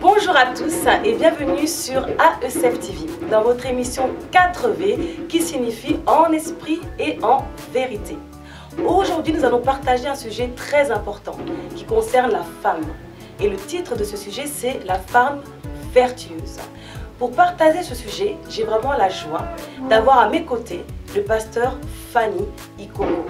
Bonjour à tous et bienvenue sur AECF TV, dans votre émission 4V qui signifie en esprit et en vérité. Aujourd'hui, nous allons partager un sujet très important qui concerne la femme. Et le titre de ce sujet, c'est la femme vertueuse. Pour partager ce sujet, j'ai vraiment la joie d'avoir à mes côtés le pasteur Fanny Ikoko.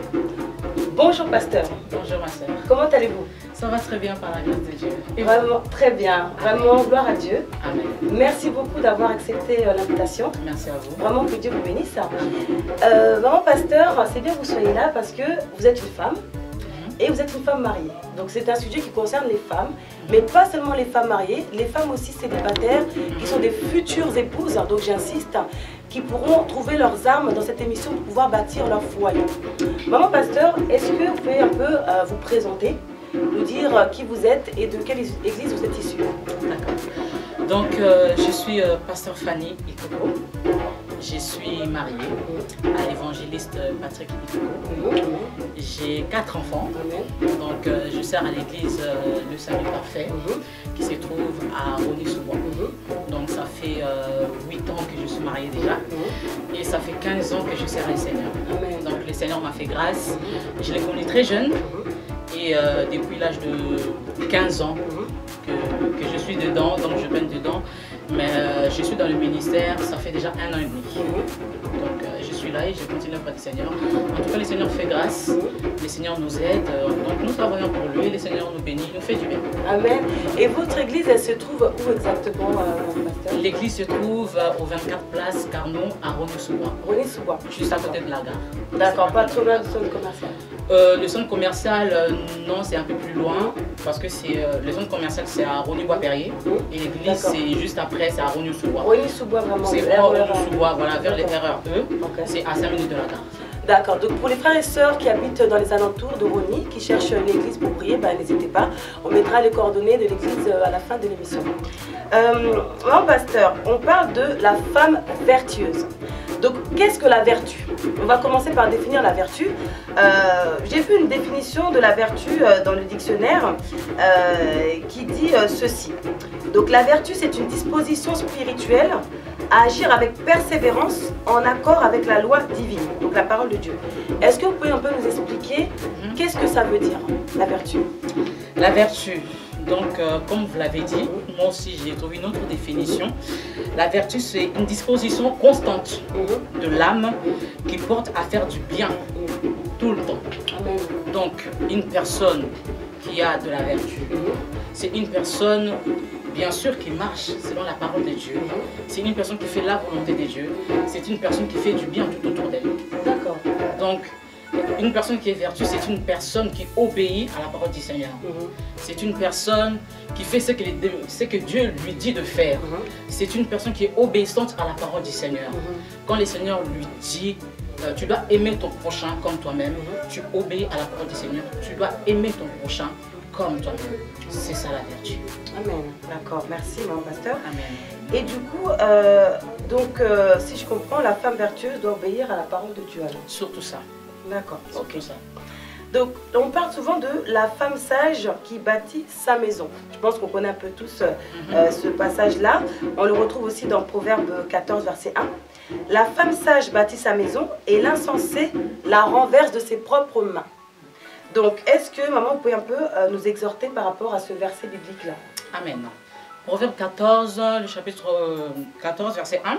Bonjour pasteur. Bonjour ma soeur. Comment allez-vous? Ça va très bien par la grâce de Dieu. Et vraiment très bien, vraiment gloire à Dieu. Amen. Merci beaucoup d'avoir accepté l'invitation. Merci à vous. Vraiment que Dieu vous bénisse. Vraiment pasteur, c'est bien que vous soyez là parce que vous êtes une femme et vous êtes une femme mariée. Donc c'est un sujet qui concerne les femmes, mais pas seulement les femmes mariées, les femmes aussi célibataires qui sont des futures épouses, donc j'insiste, qui pourront trouver leurs armes dans cette émission pour pouvoir bâtir leur foyer. Maman pasteur, est-ce que vous pouvez un peu vous présenter, nous dire qui vous êtes et de quelle église vous êtes issue? D'accord. Donc je suis pasteur Fanny Ikoko. Je suis mariée à l'évangéliste Patrick Ikoko. J'ai 4 enfants. Donc je sers à l'église Le Salut Parfait qui se trouve à Rony-sous-Bois. Donc ça fait 8 ans que je suis mariée déjà. Et ça fait 15 ans que je sers le Seigneur. Donc le Seigneur m'a fait grâce. Je l'ai connu très jeune. Et depuis l'âge de 15 ans que je suis dedans, donc je baigne dedans. Mais je suis dans le ministère, ça fait déjà 1 an et demi. Donc je suis là et je continue auprès du Seigneur. En tout cas, le Seigneur fait grâce, le Seigneur nous aide. Donc nous travaillons pour lui, le Seigneur nous bénit, il nous fait du bien. Amen. Et votre église, elle se trouve où exactement, pasteur? L'église se trouve au 24 place Carnot à Rony-sous-Bois. Rony-sous-Bois. Juste à côté de la gare. D'accord, pas trop loin du centre commercial. Le centre commercial, non, c'est un peu plus loin parce que le centre commercial c'est à Rony-Bois-Perrier et l'église c'est juste après, c'est à Rony-sous-Bois. Rony-sous-Bois, vraiment. C'est vraiment Rony-sous-Bois, voilà, vers les RRE. C'est à 5 minutes de la gare. D'accord, donc pour les frères et sœurs qui habitent dans les alentours de Rony, qui cherchent l'église pour prier, ben, n'hésitez pas, on mettra les coordonnées de l'église à la fin de l'émission. Mon pasteur, on parle de la femme vertueuse. Donc qu'est-ce que la vertu? On va commencer par définir la vertu. J'ai vu une définition de la vertu dans le dictionnaire qui dit ceci. Donc la vertu, c'est une disposition spirituelle à agir avec persévérance en accord avec la loi divine, donc la parole de Dieu. Est-ce que vous pouvez un peu nous expliquer qu'est-ce que ça veut dire, la vertu? La vertu, donc comme vous l'avez dit, moi aussi j'ai trouvé une autre définition. La vertu, c'est une disposition constante de l'âme qui porte à faire du bien tout le temps. Donc une personne qui a de la vertu, c'est une personne bien sûr qui marche selon la parole de Dieu. C'est une personne qui fait la volonté de Dieu. C'est une personne qui fait du bien tout autour d'elle. D'accord. Donc, une personne qui est vertueuse, c'est une personne qui obéit à la parole du Seigneur. C'est une personne qui fait ce que Dieu lui dit de faire. C'est une personne qui est obéissante à la parole du Seigneur. Quand le Seigneur lui dit, tu dois aimer ton prochain comme toi-même, tu obéis à la parole du Seigneur. Tu dois aimer ton prochain comme toi-même. C'est ça la vertu. Amen. D'accord, merci mon pasteur. Amen. Et du coup, si je comprends, la femme vertueuse doit obéir à la parole de Dieu alors. Surtout ça. D'accord, ok. Ça. Donc on parle souvent de la femme sage qui bâtit sa maison. Je pense qu'on connaît un peu tous ce passage-là. On le retrouve aussi dans Proverbe 14, verset 1. La femme sage bâtit sa maison et l'insensé la renverse de ses propres mains. Donc, est-ce que, maman, vous pouvez un peu nous exhorter par rapport à ce verset biblique-là? Amen. Proverbe 14, le chapitre 14, verset 1.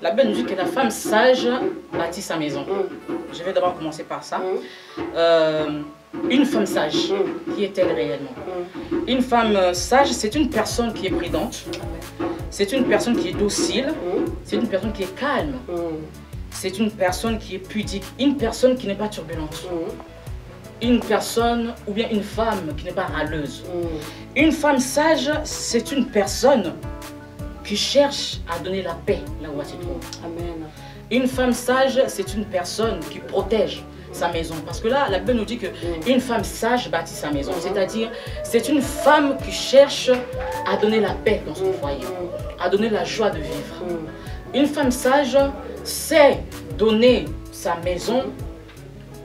La Bible nous dit que la femme sage bâtit sa maison. Je vais d'abord commencer par ça. Une femme sage, qui est-elle réellement? Une femme sage, c'est une personne qui est prudente. C'est une personne qui est docile. C'est une personne qui est calme. C'est une personne qui est pudique. Une personne qui n'est pas turbulente. Une personne ou bien une femme qui n'est pas râleuse. Une femme sage, c'est une personne qui cherche à donner la paix là où elle se trouve. Amen. Une femme sage, c'est une personne qui protège sa maison. Parce que là, la Bible nous dit qu'une femme sage bâtit sa maison. C'est-à-dire, c'est une femme qui cherche à donner la paix dans son foyer, à donner la joie de vivre. Une femme sage sait donner sa maison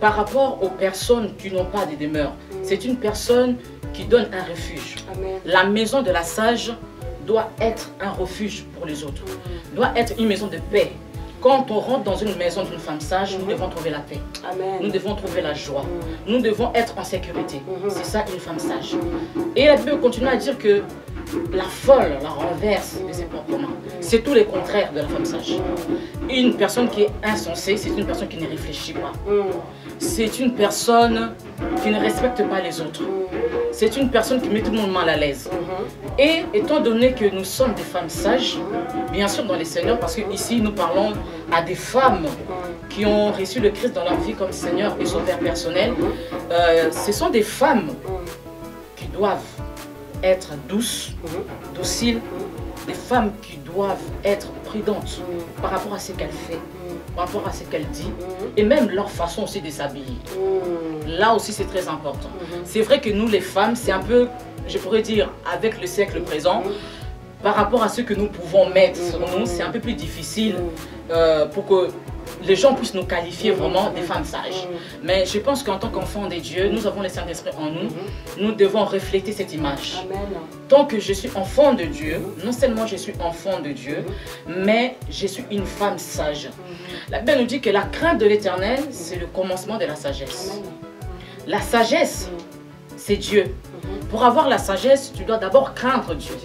par rapport aux personnes qui n'ont pas de demeure. C'est une personne qui donne un refuge. Amen. La maison de la sage doit être un refuge pour les autres, doit être une maison de paix. Quand on rentre dans une maison d'une femme sage, nous devons trouver la paix. Amen. Nous devons trouver la joie. Nous devons être en sécurité. C'est ça une femme sage. Et la Bible continue à dire que la folle la renverse de ses propres mains. C'est tout le contraire de la femme sage. Une personne qui est insensée, c'est une personne qui ne réfléchit pas. C'est une personne qui ne respecte pas les autres. C'est une personne qui met tout le monde mal à l'aise. Et étant donné que nous sommes des femmes sages, bien sûr dans les Seigneurs, parce qu'ici nous parlons à des femmes qui ont reçu le Christ dans leur vie comme Seigneur et Sauveur personnel, ce sont des femmes qui doivent être douces, dociles, des femmes qui doivent être prudentes par rapport à ce qu'elles font, par rapport à ce qu'elles disent, et même leur façon aussi de s'habiller. Là aussi c'est très important. C'est vrai que nous les femmes, c'est un peu, je pourrais dire, avec le siècle présent, par rapport à ce que nous pouvons mettre sur nous, c'est un peu plus difficile pour que les gens puissent nous qualifier vraiment des femmes sages. Mais je pense qu'en tant qu'enfants de Dieu, nous avons le Saint-Esprit en nous. Nous devons refléter cette image. Amen. Tant que je suis enfant de Dieu, non seulement je suis enfant de Dieu, mais je suis une femme sage. La Bible nous dit que la crainte de l'Éternel, c'est le commencement de la sagesse. Amen. La sagesse, c'est Dieu. Pour avoir la sagesse, tu dois d'abord craindre Dieu.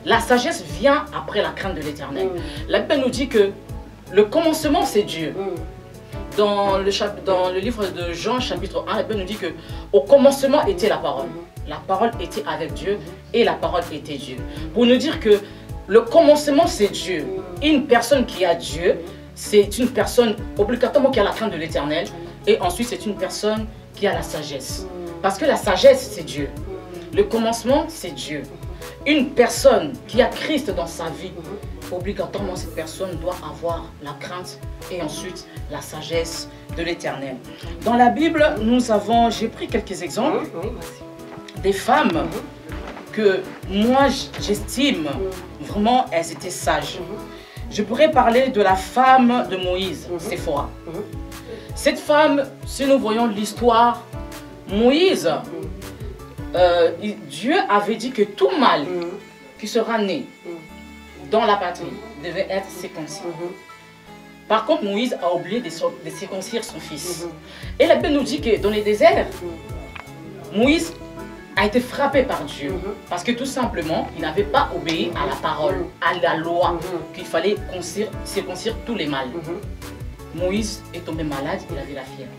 La sagesse vient après la crainte de l'Éternel. La Bible nous dit que le commencement, c'est Dieu. Dans le livre de Jean, chapitre 1, la Bible nous dit que au commencement était la parole. La parole était avec Dieu et la parole était Dieu. Pour nous dire que le commencement, c'est Dieu. Une personne qui a Dieu, c'est une personne obligatoirement qui a la crainte de l'Éternel. Et ensuite, c'est une personne qui a la sagesse. Parce que la sagesse, c'est Dieu. Le commencement, c'est Dieu. Une personne qui a Christ dans sa vie, obligatoirement cette personne doit avoir la crainte et ensuite la sagesse de l'Éternel. Dans la Bible, j'ai pris quelques exemples des femmes que moi j'estime vraiment elles étaient sages. Je pourrais parler de la femme de Moïse, Séphora. Cette femme, si nous voyons l'histoire, Moïse, Dieu avait dit que tout mâle qui sera né dans la patrie devait être circoncis. Par contre, Moïse a oublié de circoncire son fils. Et la Bible nous dit que dans les déserts, Moïse a été frappé par Dieu. Parce que tout simplement, il n'avait pas obéi à la parole, à la loi, qu'il fallait circoncire tous les mâles. Moïse est tombé malade, il avait la fièvre.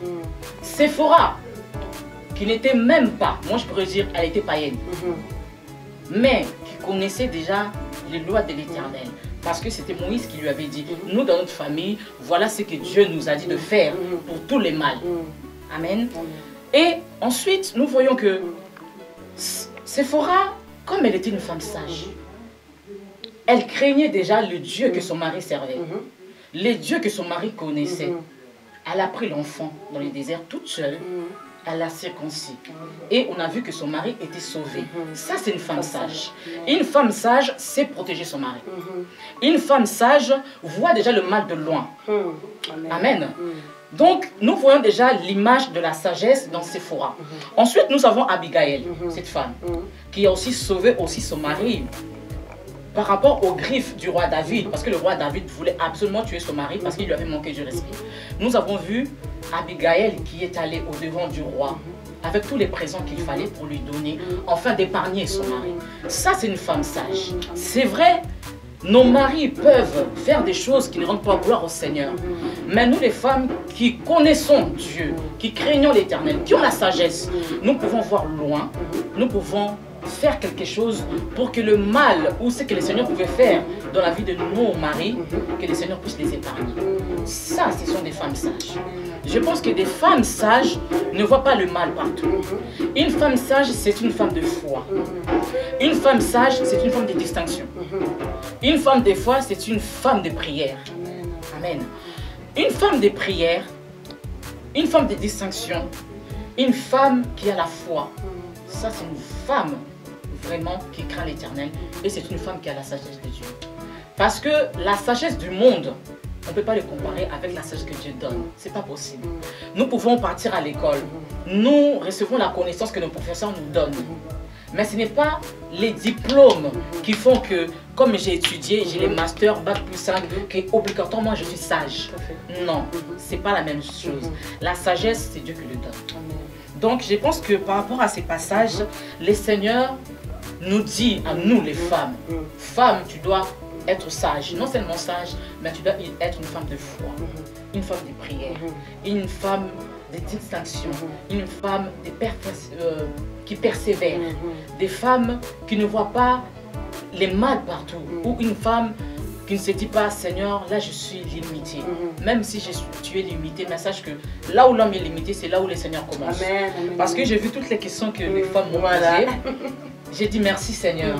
Séphora, qui n'était même pas, moi je pourrais dire, elle était païenne, mais qui connaissait déjà les lois de l'Éternel. Parce que c'était Moïse qui lui avait dit, nous dans notre famille, voilà ce que Dieu nous a dit de faire pour tous les mâles. Amen. Et ensuite, nous voyons que Séphora, comme elle était une femme sage, elle craignait déjà le Dieu que son mari servait, les dieux que son mari connaissait. Elle a pris l'enfant dans le désert toute seule. Elle l'a circoncis. Et on a vu que son mari était sauvé. Ça, c'est une femme sage. Une femme sage sait protéger son mari. Une femme sage voit déjà le mal de loin. Amen. Donc, nous voyons déjà l'image de la sagesse dans Séphora. Ensuite, nous avons Abigail, cette femme, qui a aussi sauvé aussi son mari par rapport aux griffes du roi David, parce que le roi David voulait absolument tuer son mari parce qu'il lui avait manqué du respect. Nous avons vu Abigail qui est allée au devant du roi avec tous les présents qu'il fallait pour lui donner, afin d'épargner son mari. Ça, c'est une femme sage. C'est vrai, nos maris peuvent faire des choses qui ne rendent pas gloire au Seigneur. Mais nous, les femmes qui connaissons Dieu, qui craignons l'Éternel, qui ont la sagesse, nous pouvons voir loin, nous pouvons faire quelque chose pour que le mal ou ce que le Seigneur pouvait faire dans la vie de nos maris, que le Seigneur puisse les épargner. Ça, ce sont des femmes sages. Je pense que des femmes sages ne voient pas le mal partout. Une femme sage, c'est une femme de foi. Une femme sage, c'est une femme de distinction. Une femme de foi, c'est une femme de prière. Amen. Une femme de prière, une femme de distinction, une femme qui a la foi. Ça, c'est une femme vraiment qui craint l'Éternel et c'est une femme qui a la sagesse de Dieu. Parce que la sagesse du monde, on ne peut pas le comparer avec la sagesse que Dieu donne. C'est pas possible. Nous pouvons partir à l'école, nous recevons la connaissance que nos professeurs nous donnent. Mais ce n'est pas les diplômes qui font que, comme j'ai étudié, j'ai les masters, bac plus 5, que obligatoirement je suis sage. Non, c'est pas la même chose. La sagesse, c'est Dieu qui le donne. Donc je pense que par rapport à ces passages, les seigneurs nous disent à nous les femmes, femme, tu dois être sage, non seulement sage, mais tu dois être une femme de foi, une femme de prière, une femme de distinction, une femme qui persévère, des femmes qui ne voient pas les mal partout, ou une femme qui ne se dit pas, Seigneur, là je suis limité. Même si tu es limité, mais sache que là où l'homme est limité, c'est là où le Seigneur commence. Amen. Parce que j'ai vu toutes les questions que les femmes m'ont posées. J'ai dit merci Seigneur.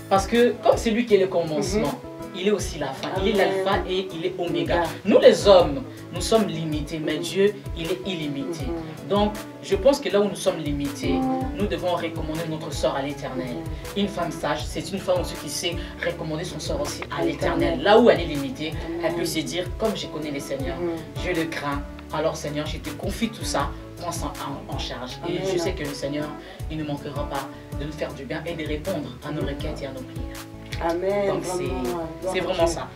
Parce que comme c'est lui qui est le commencement, il est aussi la fin. Il est l'alpha et il est oméga. Nous les hommes, nous sommes limités, mais Dieu, il est illimité. Donc, je pense que là où nous sommes limités, nous devons recommander notre sort à l'Éternel. Une femme sage, c'est une femme aussi qui sait recommander son sort aussi à l'Éternel. Là où elle est limitée, elle peut se dire, comme je connais les seigneurs, je le crains. Alors Seigneur, je te confie tout ça, prends ça en charge. Et je sais que le Seigneur, il ne manquera pas de nous faire du bien et de répondre à nos requêtes et à nos prières. Amen. Donc c'est vraiment ça.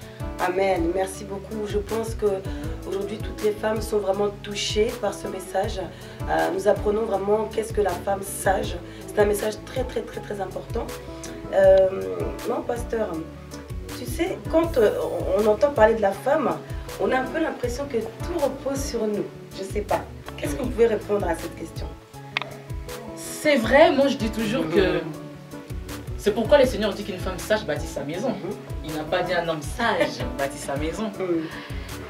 Amen. Merci beaucoup. Je pense qu'aujourd'hui, toutes les femmes sont vraiment touchées par ce message. Nous apprenons vraiment qu'est-ce que la femme sage. C'est un message très, très, très, très important. Non, pasteur, tu sais, quand on entend parler de la femme, on a un peu l'impression que tout repose sur nous. Je ne sais pas. Qu'est-ce que vous pouvez répondre à cette question? C'est vrai, moi je dis toujours que c'est pourquoi le Seigneur dit qu'une femme sage bâtit sa maison. Il n'a pas dit un homme sage bâtit sa maison.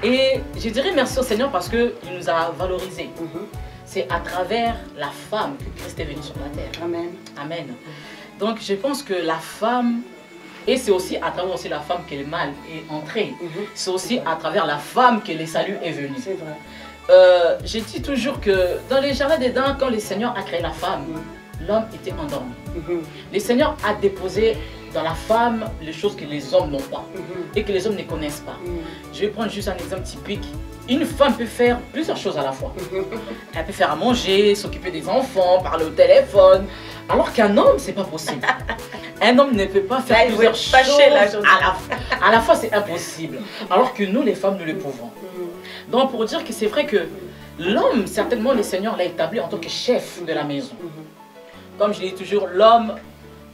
Et je dirais merci au Seigneur parce qu'il nous a valorisés. C'est à travers la femme que Christ est venu sur la terre. Amen. Amen. Donc je pense que la femme, et c'est aussi à travers aussi la femme que le mal est entré. C'est aussi à travers la femme que le salut est venu. C'est vrai. Je dis toujours que dans les jardins d'Éden, quand le Seigneur a créé la femme, l'homme était endormi. Le Seigneur a déposé dans la femme les choses que les hommes n'ont pas et que les hommes ne connaissent pas. Je vais prendre juste un exemple typique. Une femme peut faire plusieurs choses à la fois. Elle peut faire à manger, s'occuper des enfants, parler au téléphone. Alors qu'un homme, c'est pas possible. Un homme ne peut pas faire plusieurs choses à la fois, c'est impossible. Alors que nous, les femmes, nous le pouvons. Donc pour dire que c'est vrai que l'homme, certainement, le Seigneur l'a établi en tant que chef de la maison. Comme je dis toujours, l'homme,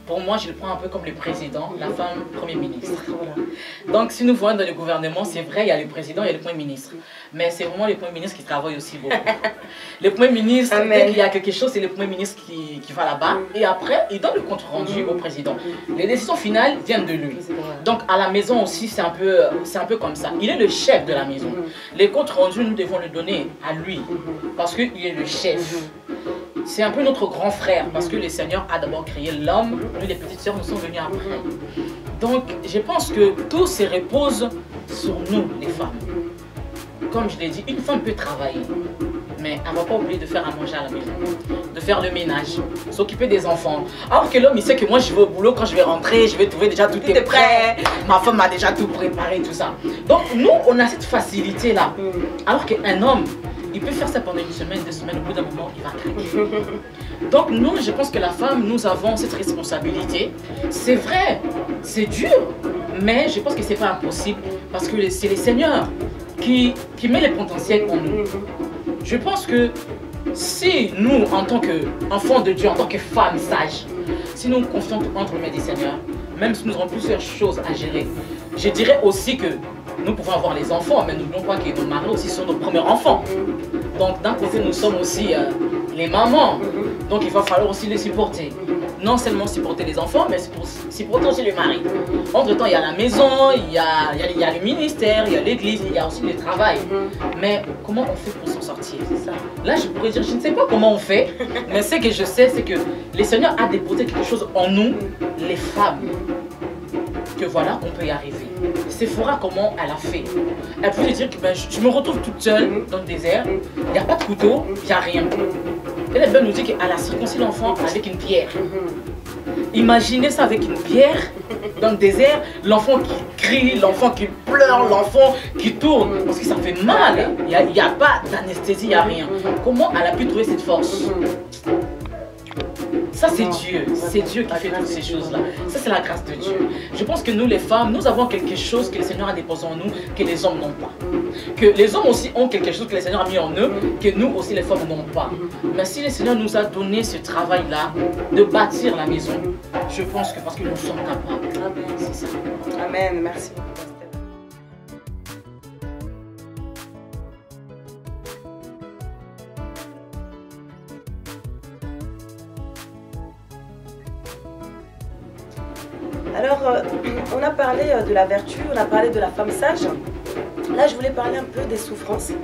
pour moi, je le prends un peu comme le président, la femme, premier ministre. Donc, si nous voyons dans le gouvernement, c'est vrai, il y a le président et le premier ministre. Mais c'est vraiment le premier ministre qui travaille aussi beaucoup. Le premier ministre, dès qu'il y a quelque chose, c'est le premier ministre qui va là-bas. Et après, il donne le compte rendu au président. Les décisions finales viennent de lui. Donc, à la maison aussi, c'est un peu comme ça. Il est le chef de la maison. Les comptes rendus, nous devons le donner à lui. Parce qu'il est le chef. C'est un peu notre grand frère, parce que le Seigneur a d'abord créé l'homme, nous les petites sœurs, nous sommes venus après. Donc, je pense que tout se repose sur nous, les femmes. Comme je l'ai dit, une femme peut travailler, mais elle ne va pas oublier de faire à manger à la maison, de faire le ménage, s'occuper des enfants. Alors que l'homme, il sait que moi, je vais au boulot, quand je vais rentrer, je vais trouver déjà tout est prêt, ma femme m'a déjà tout préparé, tout ça. Donc, nous, on a cette facilité-là. Alors qu'un homme, il peut faire ça pendant une semaine, 2 semaines, au bout d'un moment, il va craquer. Donc nous, je pense que la femme, nous avons cette responsabilité. C'est vrai, c'est dur, mais je pense que ce n'est pas impossible parce que c'est le Seigneur qui met les potentiels en nous. Je pense que si nous, en tant qu'enfants de Dieu, en tant que femmes sages, si nous confions entre les mains des Seigneurs, même si nous avons plusieurs choses à gérer, je dirais aussi que nous pouvons avoir les enfants, mais n'oublions pas que nos maris aussi sont nos premiers enfants. Donc d'un côté, nous sommes aussi les mamans. Donc il va falloir aussi les supporter. Non seulement supporter les enfants, mais supporter aussi le mari. Entre-temps, il y a la maison, il y a le ministère, il y a l'église, il y a aussi le travail. Mais comment on fait pour s'en sortir? C'est ça. Là, je pourrais dire, je ne sais pas comment on fait, mais ce que je sais, c'est que le Seigneur a déposé quelque chose en nous, les femmes. Que voilà, on peut y arriver. Sephora, comment elle a fait? Elle peut dire que je me retrouve toute seule dans le désert, il n'y a pas de couteau, il n'y a rien. Et la Bible nous dit qu'elle a circoncis l'enfant avec une pierre. Imaginez ça avec une pierre, dans le désert, l'enfant qui crie, l'enfant qui pleure, l'enfant qui tourne, parce que ça fait mal. Il n'y a pas d'anesthésie, il n'y a rien. Comment elle a pu trouver cette force? Ça c'est Dieu qui fait toutes ces choses-là. Ça c'est la grâce de Dieu. Je pense que nous les femmes, nous avons quelque chose que le Seigneur a déposé en nous, que les hommes n'ont pas. Que les hommes aussi ont quelque chose que le Seigneur a mis en eux, que nous aussi les femmes n'ont pas. Mais si le Seigneur nous a donné ce travail-là, de bâtir la maison, je pense que parce que nous sommes capables. Amen. C'est ça. Amen. Merci beaucoup. Alors, on a parlé de la vertu, on a parlé de la femme sage. Là, je voulais parler un peu des souffrances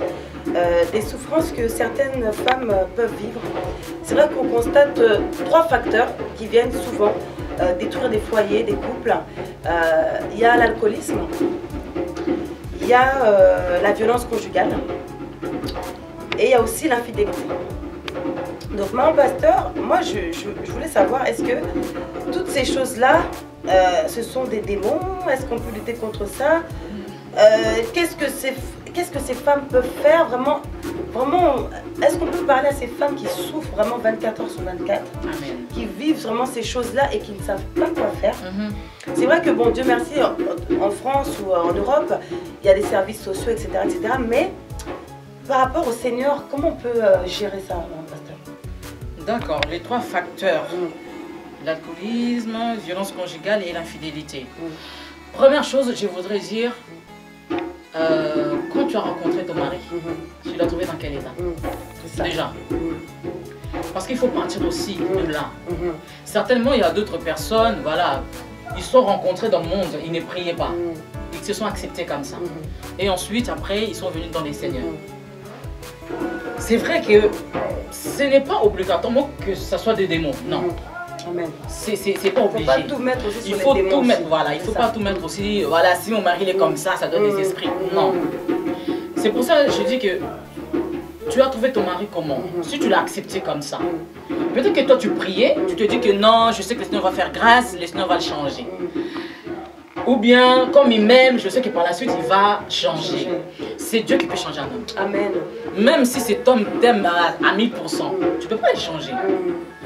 que certaines femmes peuvent vivre. C'est vrai qu'on constate trois facteurs qui viennent souvent détruire des foyers, des couples. Il y a l'alcoolisme, il y a la violence conjugale et il y a aussi l'infidélité. Donc, maman pasteur, moi, je voulais savoir, est-ce que toutes ces choses-là, ce sont des démons? Est-ce qu'on peut lutter contre ça? Qu'est-ce que ces femmes peuvent faire vraiment, est-ce qu'on peut parler à ces femmes qui souffrent vraiment 24 heures sur 24? Amen. Qui vivent vraiment ces choses-là et qui ne savent pas quoi faire? C'est vrai que, bon, Dieu merci, en France ou en Europe, il y a des services sociaux, etc. mais par rapport au Seigneur, comment on peut gérer ça, maman pasteur? D'accord, les trois facteurs. L'alcoolisme, violence conjugale et l'infidélité. Première chose, je voudrais dire, quand tu as rencontré ton mari, tu l'as trouvé dans quel état? Déjà. Parce qu'il faut partir aussi de là. Certainement, il y a d'autres personnes, voilà, ils sont rencontrés dans le monde, ils ne priaient pas. Ils se sont acceptés comme ça. Et ensuite, après, ils sont venus dans les seigneurs. C'est vrai que ce n'est pas obligatoirement que ce soit des démons, non. C'est pas obligé. Il faut pas tout mettre aussi sur il faut les démons tout mettre, aussi. voilà, il faut pas tout mettre aussi, voilà, si mon mari il est comme ça doit être des esprits. Non. C'est pour ça que je dis que tu as trouvé ton mari comment? Si tu l'as accepté comme ça. Peut-être que toi tu priais, tu te dis que non, je sais que le Seigneur va faire grâce, le Seigneur va le changer. Ou bien, comme il m'aime, je sais que par la suite il va changer. C'est Dieu qui peut changer un homme. Amen. Même si cet homme t'aime à 1000%, tu ne peux pas le changer.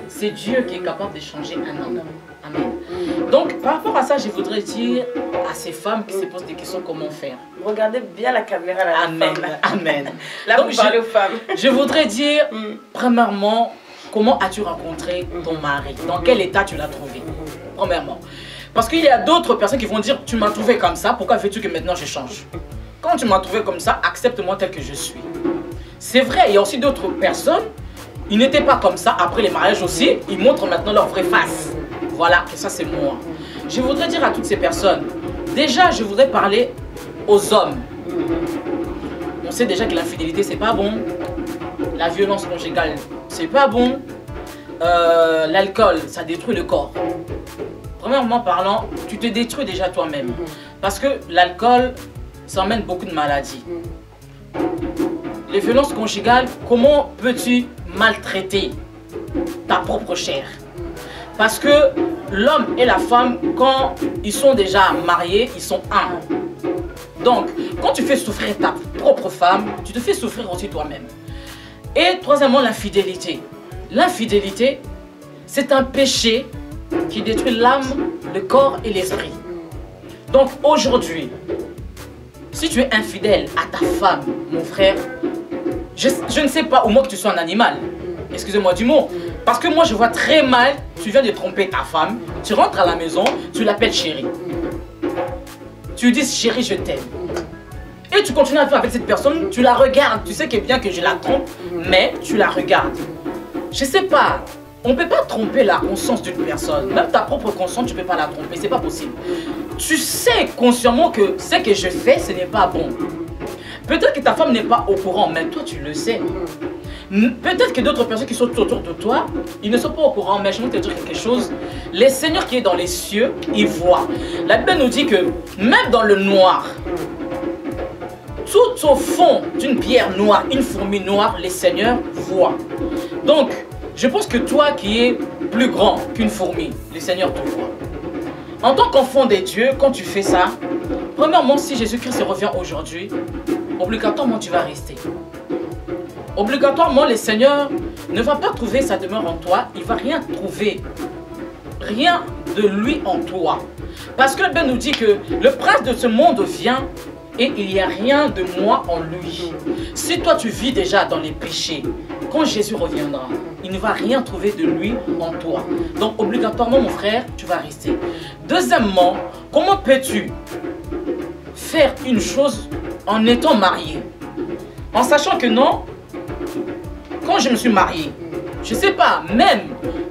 C'est Dieu qui est capable de changer un homme. Amen. Donc, par rapport à ça, je voudrais dire à ces femmes qui se posent des questions comment faire. Regardez bien la caméra là. Amen. Amen. Là, donc, vous parlez aux femmes. Je voudrais dire, premièrement, comment as-tu rencontré ton mari? Dans quel état tu l'as trouvé? Premièrement. Parce qu'il y a d'autres personnes qui vont dire, tu m'as trouvé comme ça, pourquoi veux-tu que maintenant je change? Quand tu m'as trouvé comme ça, accepte-moi tel que je suis. C'est vrai, il y a aussi d'autres personnes, ils n'étaient pas comme ça, après les mariages aussi, ils montrent maintenant leur vraie face. Voilà, que ça c'est moi. Je voudrais dire à toutes ces personnes, déjà je voudrais parler aux hommes. On sait déjà que l'infidélité c'est pas bon, la violence conjugale c'est pas bon, l'alcool ça détruit le corps. Premièrement parlant, tu te détruis déjà toi-même. Parce que l'alcool, ça emmène beaucoup de maladies. Les violences conjugales, comment peux-tu maltraiter ta propre chair? Parce que l'homme et la femme, quand ils sont déjà mariés, ils sont un. Donc, quand tu fais souffrir ta propre femme, tu te fais souffrir aussi toi-même. Et troisièmement, l'infidélité. L'infidélité, c'est un péché qui détruit l'âme, le corps et l'esprit. Donc aujourd'hui, si tu es infidèle à ta femme, mon frère, je ne sais pas, au moins que tu sois un animal, excusez-moi du mot, parce que moi je vois très mal, tu viens de tromper ta femme, tu rentres à la maison, tu l'appelles chérie. Tu lui dis chérie je t'aime. Et tu continues à faire avec cette personne, tu la regardes, tu sais que bien que je la trompe, mais tu la regardes. Je sais pas. On ne peut pas tromper la conscience d'une personne. Même ta propre conscience, tu ne peux pas la tromper. C'est pas possible. Tu sais consciemment que ce que je fais, ce n'est pas bon. Peut-être que ta femme n'est pas au courant, mais toi, tu le sais. Peut-être que d'autres personnes qui sont autour de toi, ils ne sont pas au courant, mais je vais te dire quelque chose. Le Seigneur qui est dans les cieux, il voit. La Bible nous dit que même dans le noir, tout au fond d'une pierre noire, une fourmi noire, le Seigneur voit. Donc, je pense que toi qui es plus grand qu'une fourmi, le Seigneur te voit. En tant qu'enfant des dieux, quand tu fais ça, premièrement, si Jésus-Christ revient aujourd'hui, obligatoirement tu vas rester. Obligatoirement, le Seigneur ne va pas trouver sa demeure en toi, il ne va rien trouver, rien de lui en toi. Parce que la Bible nous dit que le prince de ce monde vient et il n'y a rien de moi en lui. Si toi tu vis déjà dans les péchés, quand Jésus reviendra, il ne va rien trouver de lui en toi. Donc obligatoirement mon frère, tu vas rester. Deuxièmement, comment peux-tu faire une chose en étant marié? En sachant que non, quand je me suis marié, je ne sais pas, même,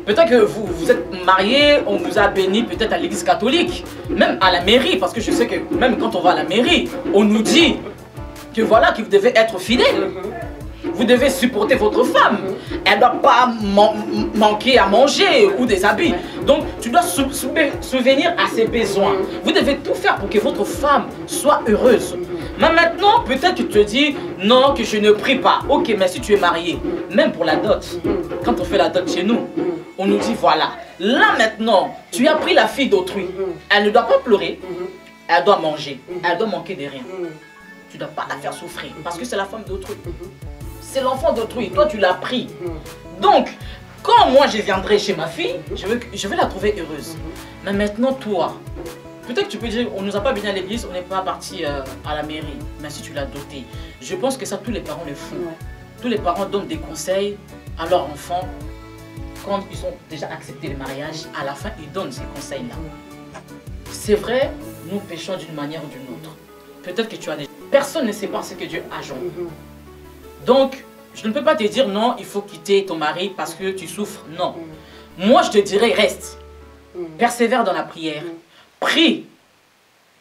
peut-être que vous êtes marié, on vous a béni peut-être à l'église catholique, même à la mairie, parce que je sais que même quand on va à la mairie, on nous dit que voilà, que vous devez être fidèle. Vous devez supporter votre femme. Elle ne doit pas manquer à manger ou des habits. Donc, tu dois subvenir à ses besoins. Vous devez tout faire pour que votre femme soit heureuse. Mais maintenant, peut-être tu te dis, non, que je ne prie pas. Ok, mais si tu es marié, même pour la dot, quand on fait la dot chez nous, on nous dit, voilà, là maintenant, tu as pris la fille d'autrui. Elle ne doit pas pleurer, elle doit manger, elle doit manquer de rien. Tu ne dois pas la faire souffrir, parce que c'est la femme d'autrui. C'est l'enfant d'autrui, toi tu l'as pris. Donc, quand moi je viendrai chez ma fille, je vais la trouver heureuse. Mais maintenant toi, peut-être que tu peux dire, on ne nous a pas béni à l'église, on n'est pas parti à la mairie. Mais si tu l'as doté, je pense que ça tous les parents le font. Tous les parents donnent des conseils à leurs enfants. Quand ils ont déjà accepté le mariage, à la fin ils donnent ces conseils-là. C'est vrai, nous péchons d'une manière ou d'une autre. Peut-être que tu as des... Personne ne sait pas ce que Dieu a joint. Donc, je ne peux pas te dire non, il faut quitter ton mari parce que tu souffres. Non. Moi, je te dirais reste. Persévère dans la prière. Prie.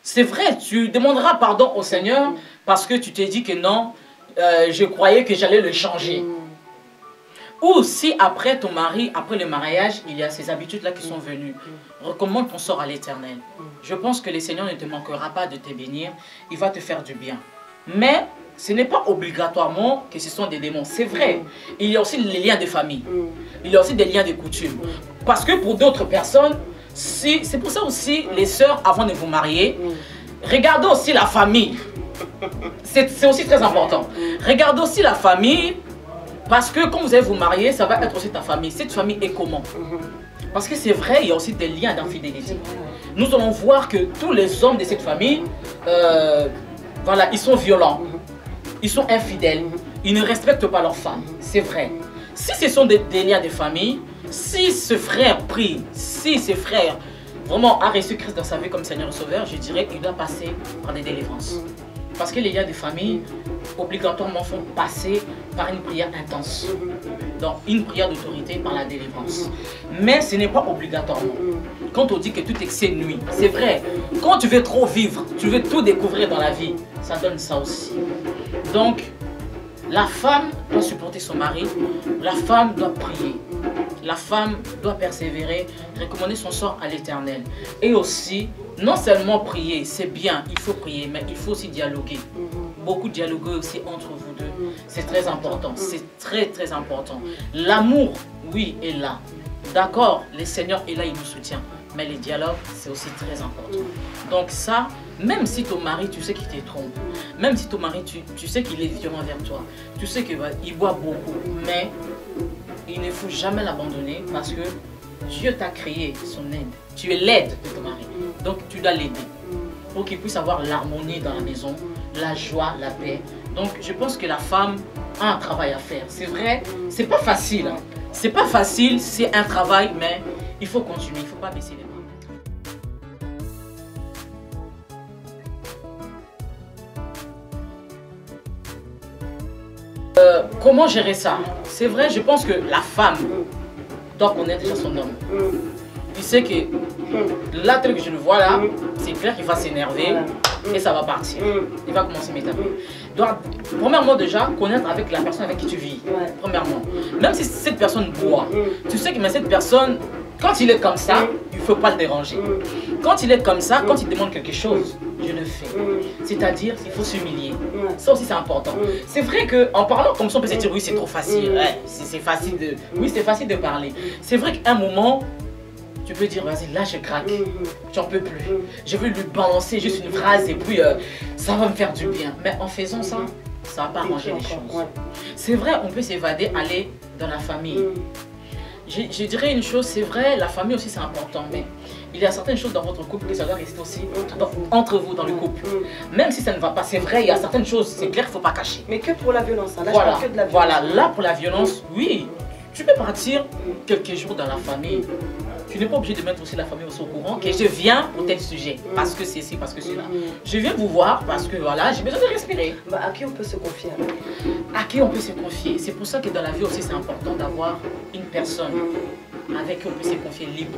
C'est vrai, tu demanderas pardon au Seigneur parce que tu t'es dit que non, je croyais que j'allais le changer. Ou si après ton mari, après le mariage, il y a ces habitudes-là qui sont venues, recommande ton sort à l'Éternel. Je pense que le Seigneur ne te manquera pas de te bénir, il va te faire du bien. Mais ce n'est pas obligatoirement que ce sont des démons. C'est vrai, il y a aussi les liens de famille. Il y a aussi des liens de coutume. Parce que pour d'autres personnes, c'est pour ça aussi, les sœurs, avant de vous marier, regardez aussi la famille. C'est aussi très important. Regardez aussi la famille, parce que quand vous allez vous marier, ça va être aussi ta famille. Cette famille est comment? Parce que c'est vrai, il y a aussi des liens d'infidélité. Nous allons voir que tous les hommes de cette famille, voilà, ils sont violents. Ils sont infidèles, ils ne respectent pas leurs femmes, c'est vrai. Si ce sont des liens de famille, si ce frère prie, si ce frère vraiment a reçu Christ dans sa vie comme Seigneur et Sauveur, je dirais qu'il doit passer par des délivrances. Parce que les liens de famille, obligatoirement, font passer par une prière intense. Donc, une prière d'autorité par la délivrance. Mais ce n'est pas obligatoirement. Quand on dit que tout excès nuit, c'est vrai. Quand tu veux trop vivre, tu veux tout découvrir dans la vie, ça donne ça aussi. Donc, la femme doit supporter son mari, la femme doit prier, la femme doit persévérer, recommander son sort à l'Éternel. Et aussi, non seulement prier, c'est bien, il faut prier, mais il faut aussi dialoguer. Beaucoup dialoguer aussi entre vous deux, c'est très important, c'est très très important. L'amour, oui, est là. D'accord, le Seigneur est là, il nous soutient. Mais les dialogues, c'est aussi très important. Donc ça, même si ton mari, tu sais qu'il te trompe, même si ton mari, tu sais qu'il est violent envers toi, tu sais qu'il boit beaucoup, mais il ne faut jamais l'abandonner parce que Dieu t'a créé son aide. Tu es l'aide de ton mari. Donc tu dois l'aider pour qu'il puisse avoir l'harmonie dans la maison, la joie, la paix. Donc je pense que la femme a un travail à faire. C'est vrai, c'est pas facile. Hein. C'est pas facile, c'est un travail, mais il faut continuer, il ne faut pas baisser les bras. Comment gérer ça? C'est vrai, je pense que la femme doit connaître déjà son homme. Il sait que là, tel que je le vois là, c'est clair qu'il va s'énerver et ça va partir. Il va commencer à m'établir. Donc, premièrement, déjà, connaître avec la personne avec qui tu vis. Premièrement. Même si cette personne boit, tu sais que mais cette personne, quand il est comme ça, il ne faut pas le déranger. Quand il est comme ça, quand il demande quelque chose, je le fais. C'est-à-dire qu'il faut s'humilier. Ça aussi, c'est important. C'est vrai qu'en parlant comme ça, on peut se dire, oui, c'est trop facile. Ouais, c'est facile de... Oui, c'est facile de parler. C'est vrai qu'à un moment, tu peux dire, vas-y, là je craque, j'en peux plus. Je veux lui balancer juste une phrase et puis ça va me faire du bien. Mais en faisant ça, ça va pas arranger les choses. C'est vrai, on peut s'évader, aller dans la famille. Je dirais une chose, c'est vrai, la famille aussi c'est important, mais il y a certaines choses dans votre couple que ça doit rester aussi entre vous dans le couple. Même si ça ne va pas, c'est vrai, il y a certaines choses, c'est clair, il ne faut pas cacher. Mais que pour la violence, hein. Là, Voilà, je parle que de la violence. Voilà, là pour la violence, oui, tu peux partir quelques jours dans la famille. Tu n'es pas obligé de mettre aussi la famille au courant que je viens pour tel sujet, parce que c'est ci, parce que c'est là. Je viens vous voir parce que voilà, j'ai besoin de respirer. Bah, à qui on peut se confier alors? À qui on peut se confier? C'est pour ça que dans la vie aussi c'est important d'avoir une personne avec qui on peut se confier libre.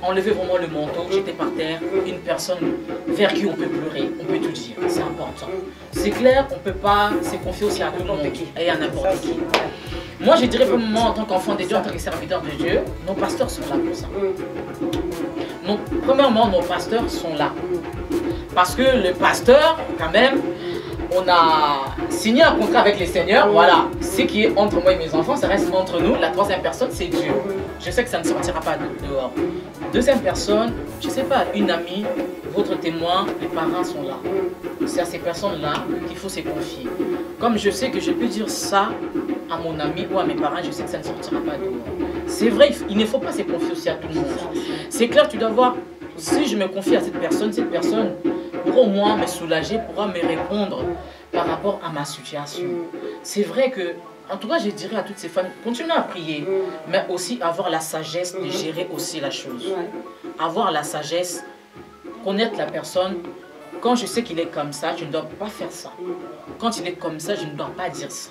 Enlever vraiment le manteau, jeter par terre, une personne vers qui on peut pleurer, on peut tout dire, c'est important. C'est clair, on ne peut pas se confier aussi à tout le monde et à n'importe qui. Moi, je dirais pour moi, en tant qu'enfant de Dieu, en tant que serviteur de Dieu, nos pasteurs sont là pour ça. Premièrement, nos pasteurs sont là. Parce que le pasteur, quand même, on a signé un contrat avec le Seigneur, voilà. Ce qui est entre moi et mes enfants, ça reste entre nous. La troisième personne, c'est Dieu. Je sais que ça ne sortira pas dehors. Deuxième personne, je ne sais pas, une amie, votre témoin, les parents sont là. C'est à ces personnes-là qu'il faut se confier. Comme je sais que je peux dire ça à mon ami ou à mes parents, je sais que ça ne sortira pas dehors. C'est vrai, il ne faut pas se confier aussi à tout le monde. C'est clair, tu dois voir, si je me confie à cette personne pourra au moins me soulager, pourra me répondre par rapport à ma situation. C'est vrai que, en tout cas, je dirais à toutes ces femmes, continuez à prier, mais aussi avoir la sagesse de gérer aussi la chose. Avoir la sagesse, connaître la personne. Quand je sais qu'il est comme ça, je ne dois pas faire ça. Quand il est comme ça, je ne dois pas dire ça.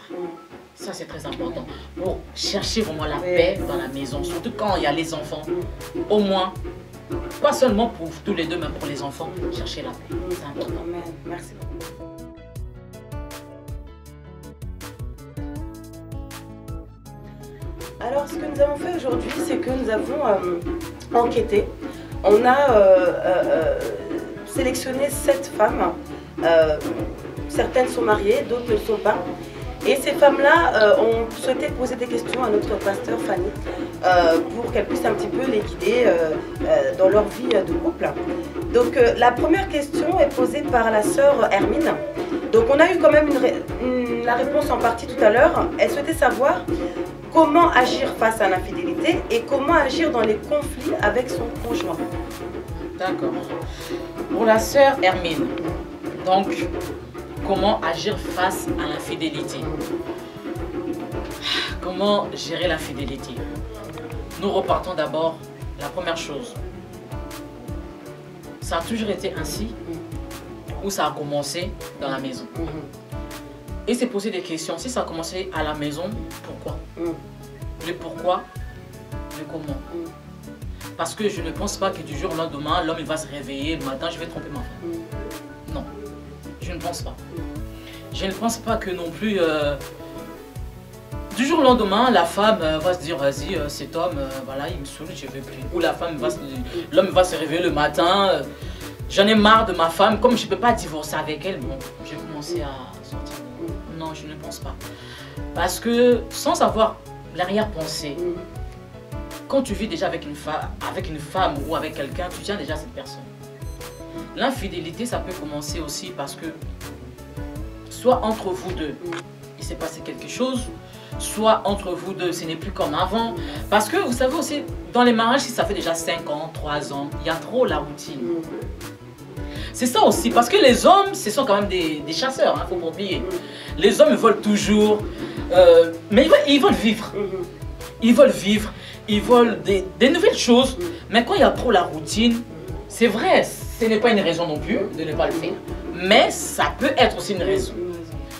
Ça, c'est très important. Pour chercher vraiment la paix dans la maison, surtout quand il y a les enfants. Au moins, pas seulement pour tous les deux, mais pour les enfants, chercher la paix. C'est important. Amen. Merci beaucoup. Alors, ce que nous avons fait aujourd'hui, c'est que nous avons enquêté. On a sélectionné 7 femmes. Certaines sont mariées, d'autres ne le sont pas. Et ces femmes-là ont souhaité poser des questions à notre pasteur Fanny pour qu'elle puisse un petit peu les guider dans leur vie de couple. Donc la première question est posée par la sœur Hermine. Donc on a eu quand même la réponse en partie tout à l'heure. Elle souhaitait savoir comment agir face à l'infidélité et comment agir dans les conflits avec son conjoint. D'accord. Pour la sœur Hermine, donc, comment agir face à l'infidélité? Comment gérer l'infidélité? Nous repartons d'abord la première chose. Ça a toujours été ainsi ou ça a commencé dans la maison? Et c'est poser des questions. Si ça a commencé à la maison, pourquoi? Le pourquoi, le comment. Parce que je ne pense pas que du jour au lendemain, l'homme va se réveiller, le matin, je vais tromper ma femme. Non, je ne pense pas. Je ne pense pas que non plus, du jour au lendemain, la femme va se dire, vas-y, cet homme, voilà, il me saoule, je ne veux plus. Ou l'homme va se réveiller le matin, j'en ai marre de ma femme, comme je ne peux pas divorcer avec elle, bon, je vais commencer à sortir. Non, je ne pense pas. Parce que sans avoir l'arrière-pensée, quand tu vis déjà avec une femme ou avec quelqu'un, tu tiens déjà à cette personne. L'infidélité, ça peut commencer aussi parce que soit entre vous deux, il s'est passé quelque chose, soit entre vous deux, ce n'est plus comme avant. Parce que vous savez aussi, dans les mariages, si ça fait déjà 5 ans, 3 ans, il y a trop la routine. C'est ça aussi, parce que les hommes, ce sont quand même des chasseurs, il ne faut pas oublier. Les hommes, ils veulent toujours, mais ils veulent vivre. Ils veulent vivre, ils veulent des nouvelles choses. Mais quand il y a trop la routine, c'est vrai, ce n'est pas une raison non plus de ne pas le faire. Mais ça peut être aussi une raison.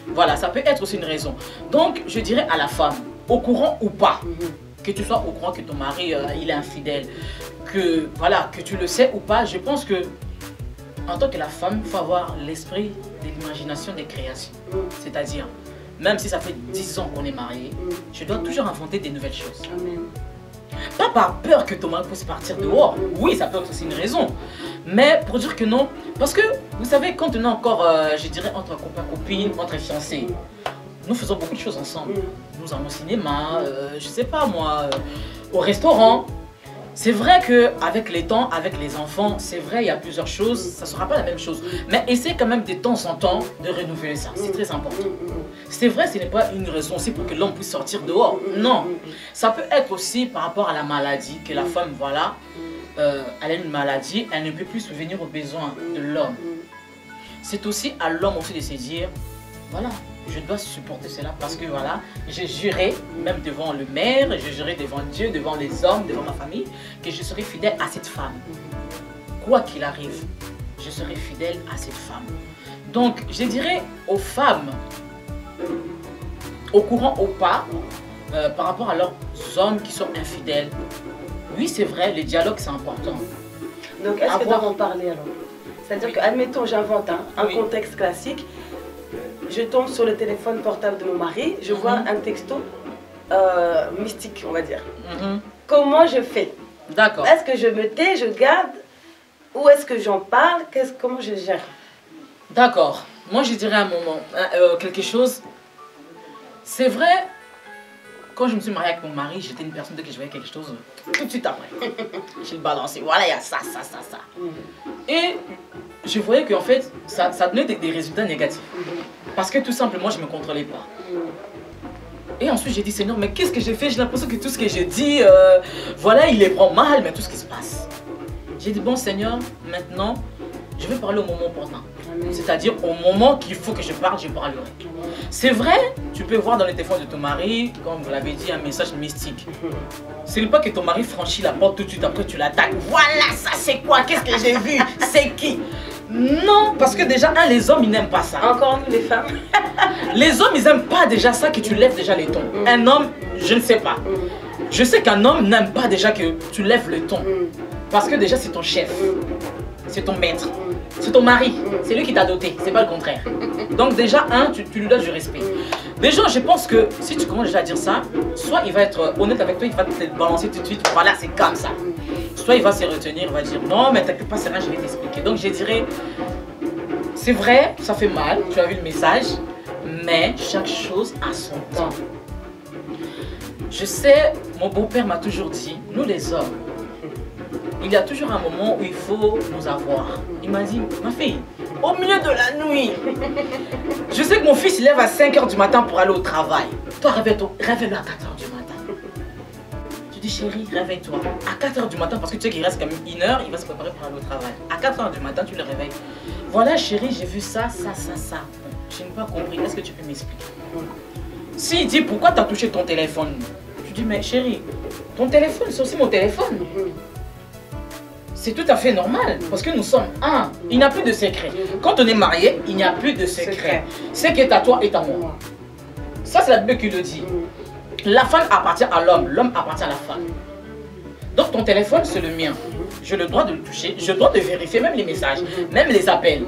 Voilà, ça peut être aussi une raison. Donc, je dirais à la femme, au courant ou pas, que tu sois au courant que ton mari, il est infidèle, que, voilà, que tu le sais ou pas, je pense que en tant que la femme, il faut avoir l'esprit de l'imagination des créations. C'est-à-dire, même si ça fait 10 ans qu'on est mariés, je dois toujours inventer des nouvelles choses. Amen. Pas par peur que ton mari puisse partir dehors. Oui, ça peut être aussi une raison. Mais pour dire que non, parce que vous savez, quand on est encore, je dirais, entre copains, copines, entre fiancés, nous faisons beaucoup de choses ensemble. Nous allons au cinéma, je sais pas moi, au restaurant. C'est vrai qu'avec les temps, avec les enfants, c'est vrai, il y a plusieurs choses, ça ne sera pas la même chose. Mais essaie quand même de temps en temps de renouveler ça, c'est très important. C'est vrai, ce n'est pas une raison aussi pour que l'homme puisse sortir dehors. Non, ça peut être aussi par rapport à la maladie, que la femme, voilà, elle a une maladie, elle ne peut plus subvenir aux besoins de l'homme. C'est aussi à l'homme aussi de se dire, voilà, je dois supporter cela parce que voilà, j'ai juré, même devant le maire, j'ai juré devant Dieu, devant les hommes, devant ma famille, que je serai fidèle à cette femme. Quoi qu'il arrive, je serai fidèle à cette femme. Donc, je dirais aux femmes, au courant ou pas, par rapport à leurs hommes qui sont infidèles, oui, c'est vrai, le dialogue, c'est important. Donc, est-ce que tu vas en parler alors? C'est-à-dire que, admettons, j'invente un contexte classique. Je tombe sur le téléphone portable de mon mari, je vois un texto mystique, on va dire. Comment je fais? D'accord. Est-ce que je me tais, je garde, ou est-ce que j'en parle? Comment je gère? D'accord. Moi, je dirais un moment, quelque chose. C'est vrai, quand je me suis mariée avec mon mari, j'étais une personne, dès que je voyais quelque chose, tout de suite après, je le balançais. Voilà, il y a ça, ça, ça, ça. Et je voyais qu'en fait, ça donnait des résultats négatifs. Parce que tout simplement, je ne me contrôlais pas. Et ensuite, j'ai dit, Seigneur, mais qu'est-ce que j'ai fait? J'ai l'impression que tout ce que j'ai dit, voilà, il les prend mal, mais tout ce qui se passe. J'ai dit, bon Seigneur, maintenant, je vais parler au moment opportun. C'est-à-dire au moment qu'il faut que je parle, je parlerai. C'est vrai, tu peux voir dans le téléphone de ton mari, comme vous l'avez dit, un message mystique. Ce n'est pas que ton mari franchit la porte tout de suite, après tu l'attaques. Voilà, ça c'est quoi? Qu'est-ce que j'ai vu? C'est qui? Non, parce que déjà, les hommes, ils n'aiment pas ça. Encore nous, les femmes. Les hommes, ils n'aiment pas déjà ça, que tu lèves déjà les tons. Un homme, je ne sais pas. Je sais qu'un homme n'aime pas déjà que tu lèves le ton. Parce que déjà, c'est ton chef. C'est ton maître. C'est ton mari. C'est lui qui t'a doté. C'est pas le contraire. Donc déjà, tu lui donnes du respect. Déjà, je pense que si tu commences déjà à dire ça, soit il va être honnête avec toi, il va te balancer tout de suite. Voilà, c'est comme ça. Soit il va se retenir, il va dire non, mais t'inquiète pas, c'est vrai, je vais t'expliquer. Donc je dirais, c'est vrai, ça fait mal, tu as vu le message, mais chaque chose a son temps. Je sais, mon beau-père m'a toujours dit, nous les hommes, il y a toujours un moment où il faut nous avoir. Il m'a dit, ma fille, au milieu de la nuit, je sais que mon fils il lève à 5 h du matin pour aller au travail. Toi, réveille-le à 4 h du matin. Je dis, chérie, réveille-toi. À 4 h du matin, parce que tu sais qu'il reste quand même 1 heure, il va se préparer pour aller au travail. À 4 h du matin, tu le réveilles. Voilà, chérie, j'ai vu ça, ça, ça, ça. Je n'ai pas compris. Est-ce que tu peux m'expliquer? S'il dit, pourquoi tu as touché ton téléphone? Je dis, mais chérie, ton téléphone, c'est aussi mon téléphone. C'est tout à fait normal, parce que nous sommes un. Il n'y a plus de secret. Quand on est marié, il n'y a plus de secret. Ce qui est à toi est à moi. Ça, c'est la Bible qui le dit. La femme appartient à l'homme, l'homme appartient à la femme. Donc ton téléphone, c'est le mien. J'ai le droit de le toucher, je dois de vérifier même les messages, même les appels.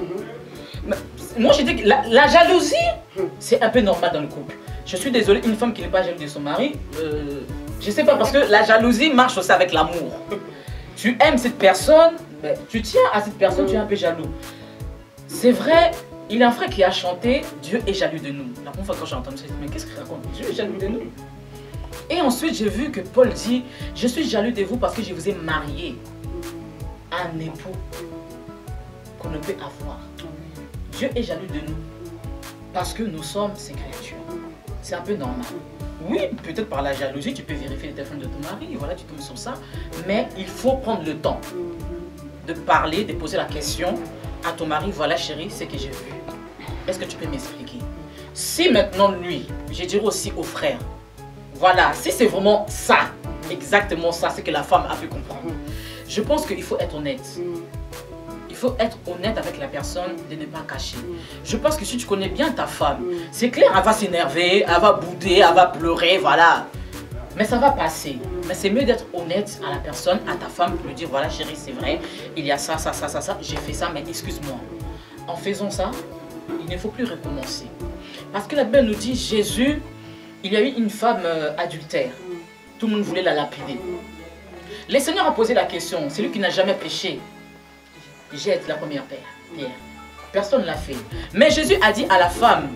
Moi, je dis que la jalousie, c'est un peu normal dans le couple. Je suis désolée, une femme qui n'est pas jalouse de son mari, je ne sais pas, parce que la jalousie marche aussi avec l'amour. Tu aimes cette personne, ben, tu tiens à cette personne, tu es un peu jaloux. C'est vrai, il y a un frère qui a chanté « Dieu est jaloux de nous ». La première fois quand j'ai entendu ça, je me suis dit « Mais qu'est-ce qu'il raconte? Dieu est jaloux de nous ». Et ensuite, j'ai vu que Paul dit « Je suis jaloux de vous parce que je vous ai marié à un époux qu'on ne peut avoir ». Dieu est jaloux de nous parce que nous sommes ses créatures. C'est un peu normal. Oui, peut-être par la jalousie, tu peux vérifier le téléphone de ton mari, voilà, tu tombes sur ça. Mais il faut prendre le temps de parler, de poser la question à ton mari, voilà chérie, c'est que j'ai vu. Est-ce que tu peux m'expliquer? Si maintenant lui, je dirais aussi au frère, voilà, si c'est vraiment ça, exactement ça, c'est que la femme a pu comprendre. Je pense qu'il faut être honnête. Il faut être honnête avec la personne, de ne pas cacher. Je pense que si tu connais bien ta femme, c'est clair, elle va s'énerver, elle va bouder, elle va pleurer, voilà. Mais ça va passer. Mais c'est mieux d'être honnête à la personne, à ta femme, pour lui dire, voilà chérie, c'est vrai, il y a ça, ça, ça, ça, ça, j'ai fait ça, mais excuse-moi. En faisant ça, il ne faut plus recommencer. Parce que la Bible nous dit, Jésus, il y a eu une femme adultère. Tout le monde voulait la lapider. Le Seigneur a posé la question, celui qui n'a jamais péché, jette la première pierre. Personne ne l'a fait. Mais Jésus a dit à la femme,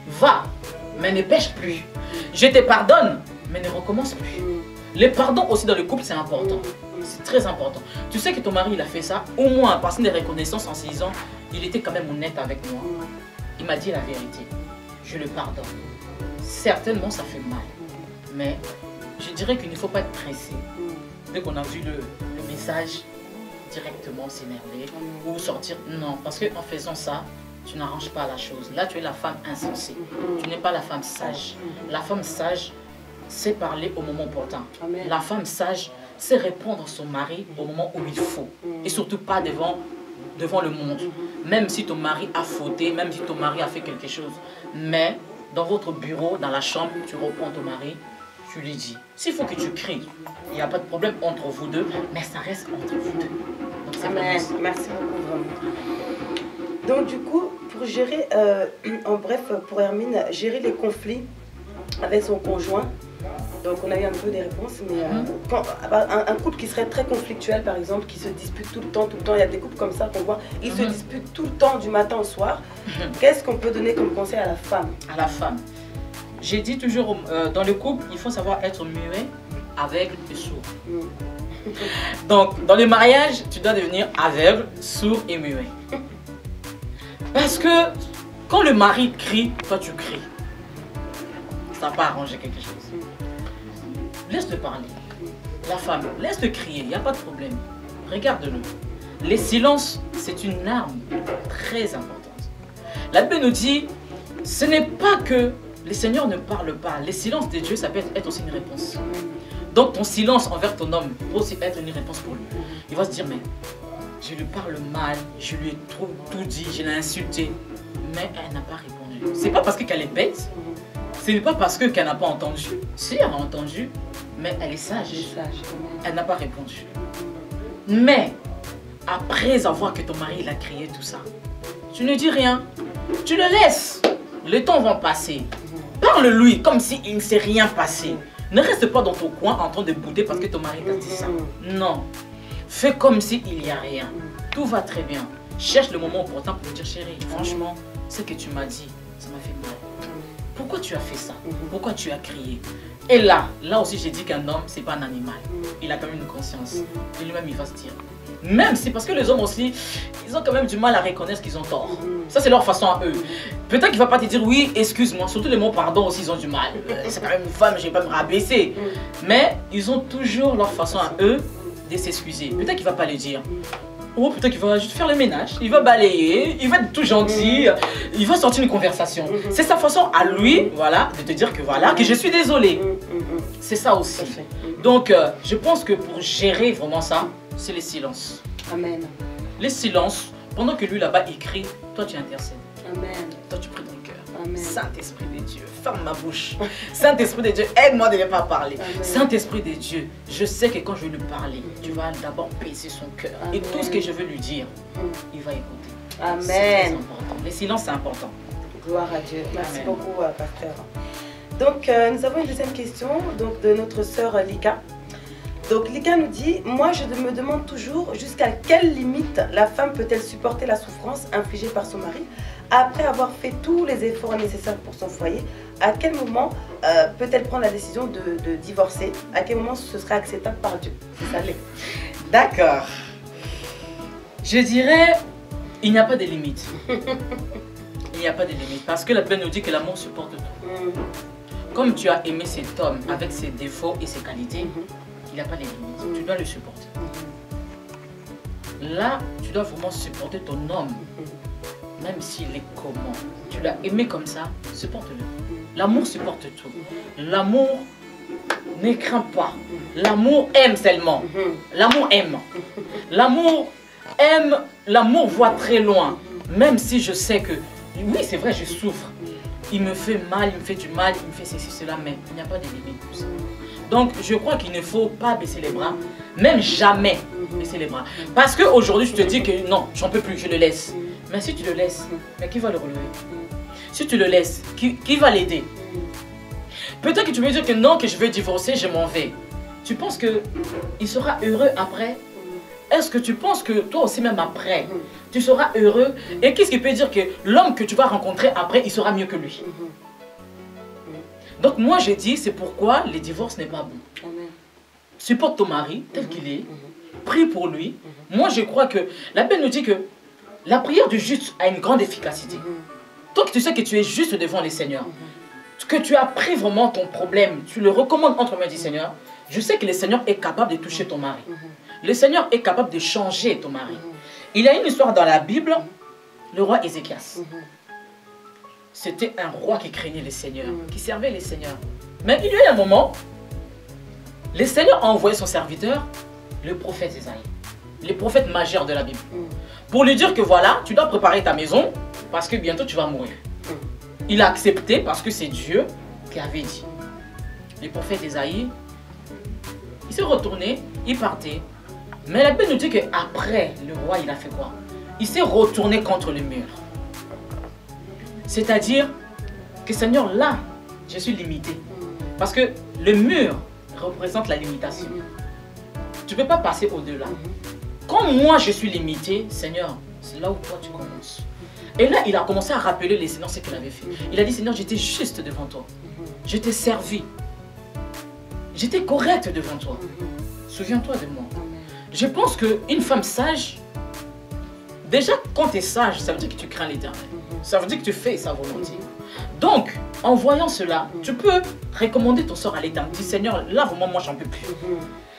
va, mais ne pêche plus. Je te pardonne, mais ne recommence plus. Le pardon aussi dans le couple, c'est important. C'est très important. Tu sais que ton mari, il a fait ça, au moins par signe de reconnaissance en se disant, il était quand même honnête avec moi. Il m'a dit la vérité. Je le pardonne. Certainement, ça fait mal. Mais je dirais qu'il ne faut pas être pressé. Dès qu'on a vu le message, directement s'énerver ou sortir. Non, parce qu'en faisant ça, tu n'arranges pas la chose. Là, tu es la femme insensée. Tu n'es pas la femme sage. La femme sage sait parler au moment opportun. La femme sage sait répondre à son mari au moment où il faut. Et surtout pas devant le monde. Même si ton mari a fauté, même si ton mari a fait quelque chose. Mais dans votre bureau, dans la chambre, tu reprends ton mari, tu lui dis. S'il faut que tu cries, il n'y a pas de problème entre vous deux, mais ça reste entre vous deux. Donc c'est Amen. Merci beaucoup vraiment. Donc du coup, pour gérer, en bref, pour Hermine, gérer les conflits avec son conjoint, donc on a eu un peu des réponses, mais un couple qui serait très conflictuel par exemple, qui se dispute tout le temps, il y a des couples comme ça qu'on voit, ils se disputent tout le temps du matin au soir. Qu'est-ce qu'on peut donner comme conseil à la femme? À la femme. J'ai dit toujours, dans le couple, il faut savoir être muet, aveugle et sourd. Donc, dans le mariage, tu dois devenir aveugle, sourd et muet. Parce que quand le mari crie, toi tu cries. Ça va pas arranger quelque chose. Laisse-le parler. La femme, laisse-le crier, il n'y a pas de problème. Regarde-le. Les silences, c'est une arme très importante. La Bible nous dit, ce n'est pas que les seigneurs ne parlent pas. Les silences de Dieu, ça peut être aussi une réponse. Donc ton silence envers ton homme peut aussi être une réponse pour lui. Il va se dire, mais je lui parle mal, je lui ai tout dit, je l'ai insulté. Mais elle n'a pas répondu. C'est pas parce qu'elle est bête, ce n'est pas parce qu'elle n'a pas entendu. Si, elle a entendu, mais elle est sage. Elle n'a pas répondu. Mais, après avoir que ton mari il a crié tout ça, tu ne dis rien. Tu le laisses. Le temps va passer. Parle-lui comme s'il ne s'est rien passé. Ne reste pas dans ton coin en train de bouder parce que ton mari t'a dit ça. Non. Fais comme s'il n'y a rien. Tout va très bien. Cherche le moment opportun pour lui dire, chérie, franchement, ce que tu m'as dit, ça m'a fait mal. Pourquoi tu as fait ça? Pourquoi tu as crié? Et là aussi j'ai dit qu'un homme, c'est pas un animal. Il a quand même une conscience. Et lui-même, il va se dire. Même si, parce que les hommes aussi, ils ont quand même du mal à reconnaître qu'ils ont tort. Ça, c'est leur façon à eux. Peut-être qu'il ne va pas te dire, oui, excuse-moi. Surtout les mots pardon aussi, ils ont du mal. C'est quand même une femme, je ne vais pas me rabaisser. Mais ils ont toujours leur façon à eux de s'excuser. Peut-être qu'il ne va pas le dire. Ou peut-être qu'il va juste faire le ménage. Il va balayer, il va être tout gentil. Il va sortir une conversation. C'est sa façon à lui, voilà, de te dire que voilà, que je suis désolée. C'est ça aussi. Donc, je pense que pour gérer vraiment ça, c'est les silences. Amen. Les silences, pendant que lui là-bas écrit, toi tu intercèdes. Amen. Toi tu pries ton cœur. Amen. Saint-Esprit de Dieu, ferme ma bouche. Saint-Esprit de Dieu, aide-moi de ne pas parler. Saint-Esprit de Dieu, je sais que quand je vais lui parler, tu vas d'abord baiser son cœur. Et tout ce que je veux lui dire, il va écouter. Amen. C'est très important. Les silences, c'est important. Gloire à Dieu. Merci Amen. beaucoup, pasteur. Donc, nous avons une deuxième question donc, de notre sœur Lika. Donc Lika nous dit, moi je me demande toujours jusqu'à quelle limite la femme peut-elle supporter la souffrance infligée par son mari après avoir fait tous les efforts nécessaires pour son foyer. À quel moment peut-elle prendre la décision de divorcer? À quel moment ce serait acceptable par Dieu? C'est ça. D'accord. Je dirais, il n'y a pas de limite. Il n'y a pas de limite parce que la Bible nous dit que l'amour supporte tout. Comme tu as aimé cet homme avec ses défauts et ses qualités, il n'y a pas de limite. Tu dois le supporter. Là, tu dois vraiment supporter ton homme. Même s'il est comment. Tu l'as aimé comme ça, supporte-le. L'amour supporte tout. L'amour ne craint pas. L'amour aime seulement. L'amour aime. L'amour aime. L'amour voit très loin. Même si je sais que, oui, c'est vrai, je souffre. Il me fait mal, il me fait du mal, il me fait ceci, cela, mais il n'y a pas de limite pour ça. Donc, je crois qu'il ne faut pas baisser les bras, même jamais baisser les bras. Parce qu'aujourd'hui, je te dis que non, j'en peux plus, je le laisse. Mais si tu le laisses, mais qui va le relever? Si tu le laisses, qui va l'aider? Peut-être que tu veux dire que non, que je vais divorcer, je m'en vais. Tu penses qu'il sera heureux après? Est-ce que tu penses que toi aussi, même après, tu seras heureux? Et qu'est-ce qui peut dire que l'homme que tu vas rencontrer après, il sera mieux que lui? Donc moi, j'ai dit, c'est pourquoi les divorces n'est pas bon. supporte ton mari tel qu'il est, prie pour lui. Moi, je crois que la Bible nous dit que la prière du juste a une grande efficacité. Toi, tu sais que tu es juste devant les Seigneurs, que tu as pris vraiment ton problème, tu le recommandes entre mains du Seigneur, je sais que le Seigneur est capable de toucher ton mari. Le Seigneur est capable de changer ton mari. Il y a une histoire dans la Bible, le roi Ézéchias. C'était un roi qui craignait les seigneurs, qui servait les seigneurs. Mais il y a eu un moment, le Seigneur a envoyé son serviteur, le prophète Isaïe, le prophète majeur de la Bible, pour lui dire que voilà, tu dois préparer ta maison parce que bientôt tu vas mourir. Il a accepté parce que c'est Dieu qui avait dit. Le prophète Isaïe, il s'est retourné, il partait. Mais la Bible nous dit qu'après, le roi, il a fait quoi? Il s'est retourné contre le mur. C'est-à-dire que Seigneur, là, je suis limité. Parce que le mur représente la limitation. Tu ne peux pas passer au-delà. Quand moi, je suis limité, Seigneur, c'est là où toi, tu commences. Et là, il a commencé à rappeler les Seigneurs ce qu'il avait fait. Il a dit, Seigneur, j'étais juste devant toi. Je t'ai servi. J'étais correct devant toi. Souviens-toi de moi. Je pense qu'une femme sage, déjà quand tu es sage, ça veut dire que tu crains l'Éternel. Ça veut dire que tu fais sa volonté. Donc, en voyant cela, tu peux recommander ton sort à l'Éternel. Dis, Seigneur, là vraiment, moi, j'en peux plus.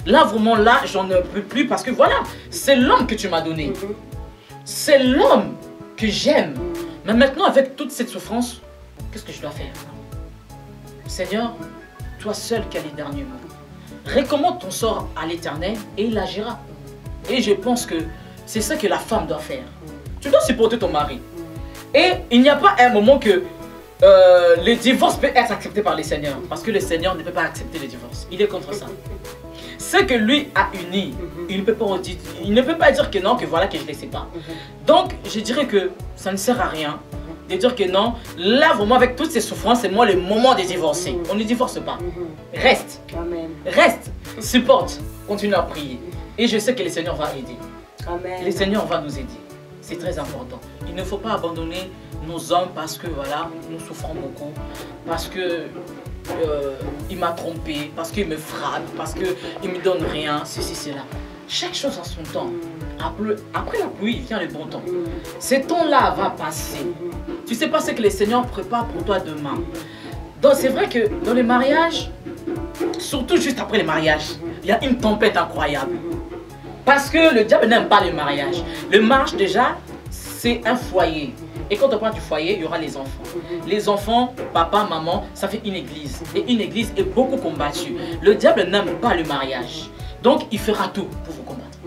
Là vraiment, là, j'en peux plus parce que voilà, c'est l'homme que tu m'as donné. C'est l'homme que j'aime. Mais maintenant, avec toute cette souffrance, qu'est-ce que je dois faire? Seigneur, toi seul qui as les derniers mots. Recommande ton sort à l'Éternel et il agira. Et je pense que c'est ça que la femme doit faire. Tu dois supporter ton mari. Et il n'y a pas un moment que le divorce peut être accepté par le Seigneur. Parce que le Seigneur ne peut pas accepter le divorce. Il est contre ça. Ce que lui a uni, il ne peut pas dire que non, que voilà que je ne le sais pas. Donc, je dirais que ça ne sert à rien de dire que non, là vraiment avec toutes ces souffrances, c'est moi le moment de divorcer. On ne divorce pas. Reste. Amen. Reste. Supporte. Continue à prier. Et je sais que le Seigneur va aider. Amen. Le Seigneur va nous aider. C'est très important. Il ne faut pas abandonner nos hommes parce que voilà, nous souffrons beaucoup. Parce que il m'a trompé, parce qu'il me frappe, parce qu'il ne me donne rien, ceci, cela. Chaque chose a son temps. Après la pluie, vient le bon temps. Ce temps-là va passer. Tu ne sais pas ce que le Seigneur prépare pour toi demain. Donc c'est vrai que dans les mariages, surtout juste après les mariages, il y a une tempête incroyable. Parce que le diable n'aime pas le mariage. Le mariage déjà, c'est un foyer. Et quand on parle du foyer, il y aura les enfants. Les enfants, papa, maman, ça fait une église. Et une église est beaucoup combattue. Le diable n'aime pas le mariage. Donc il fera tout pour vous combattre.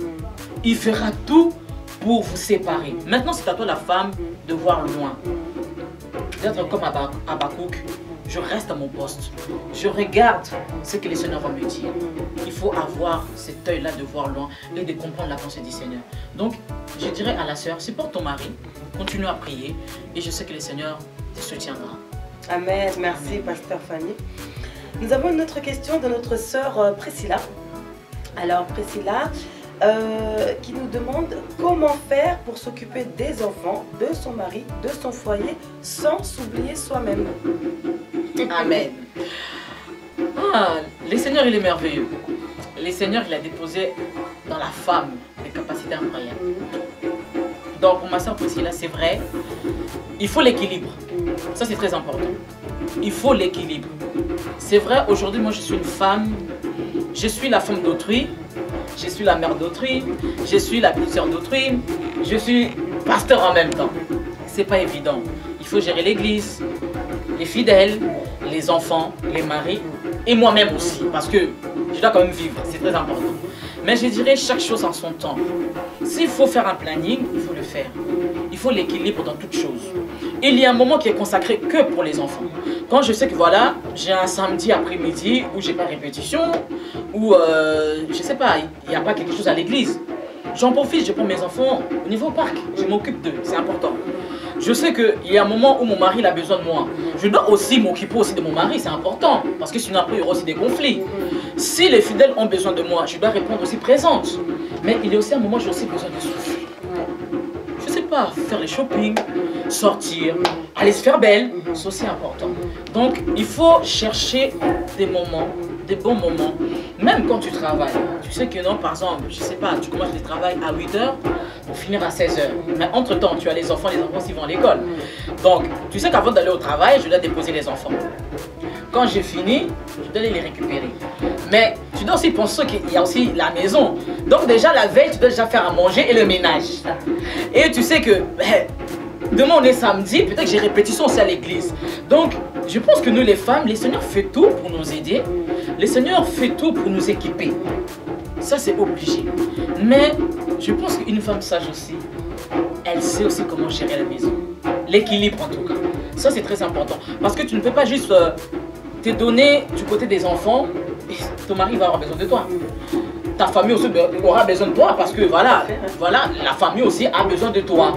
Il fera tout pour vous séparer. Maintenant, c'est à toi la femme de voir loin. D'être comme Habakkuk. Je reste à mon poste. Je regarde ce que le Seigneur va me dire. Il faut avoir cet œil-là de voir loin et de comprendre la pensée du Seigneur. Donc, je dirais à la sœur, supporte ton mari, continue à prier et je sais que le Seigneur te soutiendra. Amen. Merci, Amen. Pasteur Fanny. Nous avons une autre question de notre sœur Priscilla. Alors, Priscilla, qui nous demande comment faire pour s'occuper des enfants, de son mari, de son foyer, sans s'oublier soi-même. Amen. Ah, le Seigneur, il est merveilleux. Le Seigneur, il a déposé dans la femme des capacités incroyables. Donc, pour ma soeur Priscilla, c'est vrai, il faut l'équilibre. Ça, c'est très important. Il faut l'équilibre. C'est vrai, aujourd'hui, moi, je suis une femme. Je suis la femme d'autrui. Je suis la mère d'autrui. Je suis la petite sœur d'autrui. Je suis pasteur en même temps. C'est pas évident. Il faut gérer l'église, les fidèles, les enfants, les maris et moi-même aussi. Parce que je dois quand même vivre. C'est très important. Mais je dirais chaque chose en son temps. S'il faut faire un planning, il faut le faire. Il faut l'équilibre dans toute chose. Il y a un moment qui est consacré que pour les enfants. Quand je sais que voilà, j'ai un samedi après-midi où j'ai pas répétition, ou je sais pas, il n'y a pas quelque chose à l'église, j'en profite, je prends mes enfants au niveau parc, je m'occupe d'eux, c'est important. Je sais qu'il y a un moment où mon mari a besoin de moi. Je dois aussi m'occuper aussi de mon mari, c'est important. Parce que sinon après il y aura aussi des conflits. Si les fidèles ont besoin de moi, je dois répondre aussi présente. Mais il y a aussi un moment où j'ai aussi besoin de souffler. Je sais pas, faire les shopping, sortir, aller se faire belle, c'est aussi important. Donc il faut chercher des moments des bons moments. Même quand tu travailles, tu sais que non, par exemple, je sais pas, tu commences le travail à 8 h pour finir à 16 h. Mais entre-temps, tu as les enfants aussi vont à l'école. Donc, tu sais qu'avant d'aller au travail, je dois déposer les enfants. Quand j'ai fini, je dois aller les récupérer. Mais tu dois aussi penser qu'il y a aussi la maison. Donc déjà, la veille, tu dois déjà faire à manger et le ménage. Et tu sais que demain, on est samedi, peut-être que j'ai répétition aussi à l'église. Donc, je pense que nous, les femmes, les Seigneurs fait tout pour nous aider. Les Seigneurs fait tout pour nous équiper. Ça, c'est obligé. Mais je pense qu'une femme sage aussi, elle sait aussi comment gérer la maison. L'équilibre, en tout cas. Ça, c'est très important. Parce que tu ne peux pas juste te donner du côté des enfants et ton mari va avoir besoin de toi. Ta famille aussi aura besoin de toi parce que voilà, la famille aussi a besoin de toi.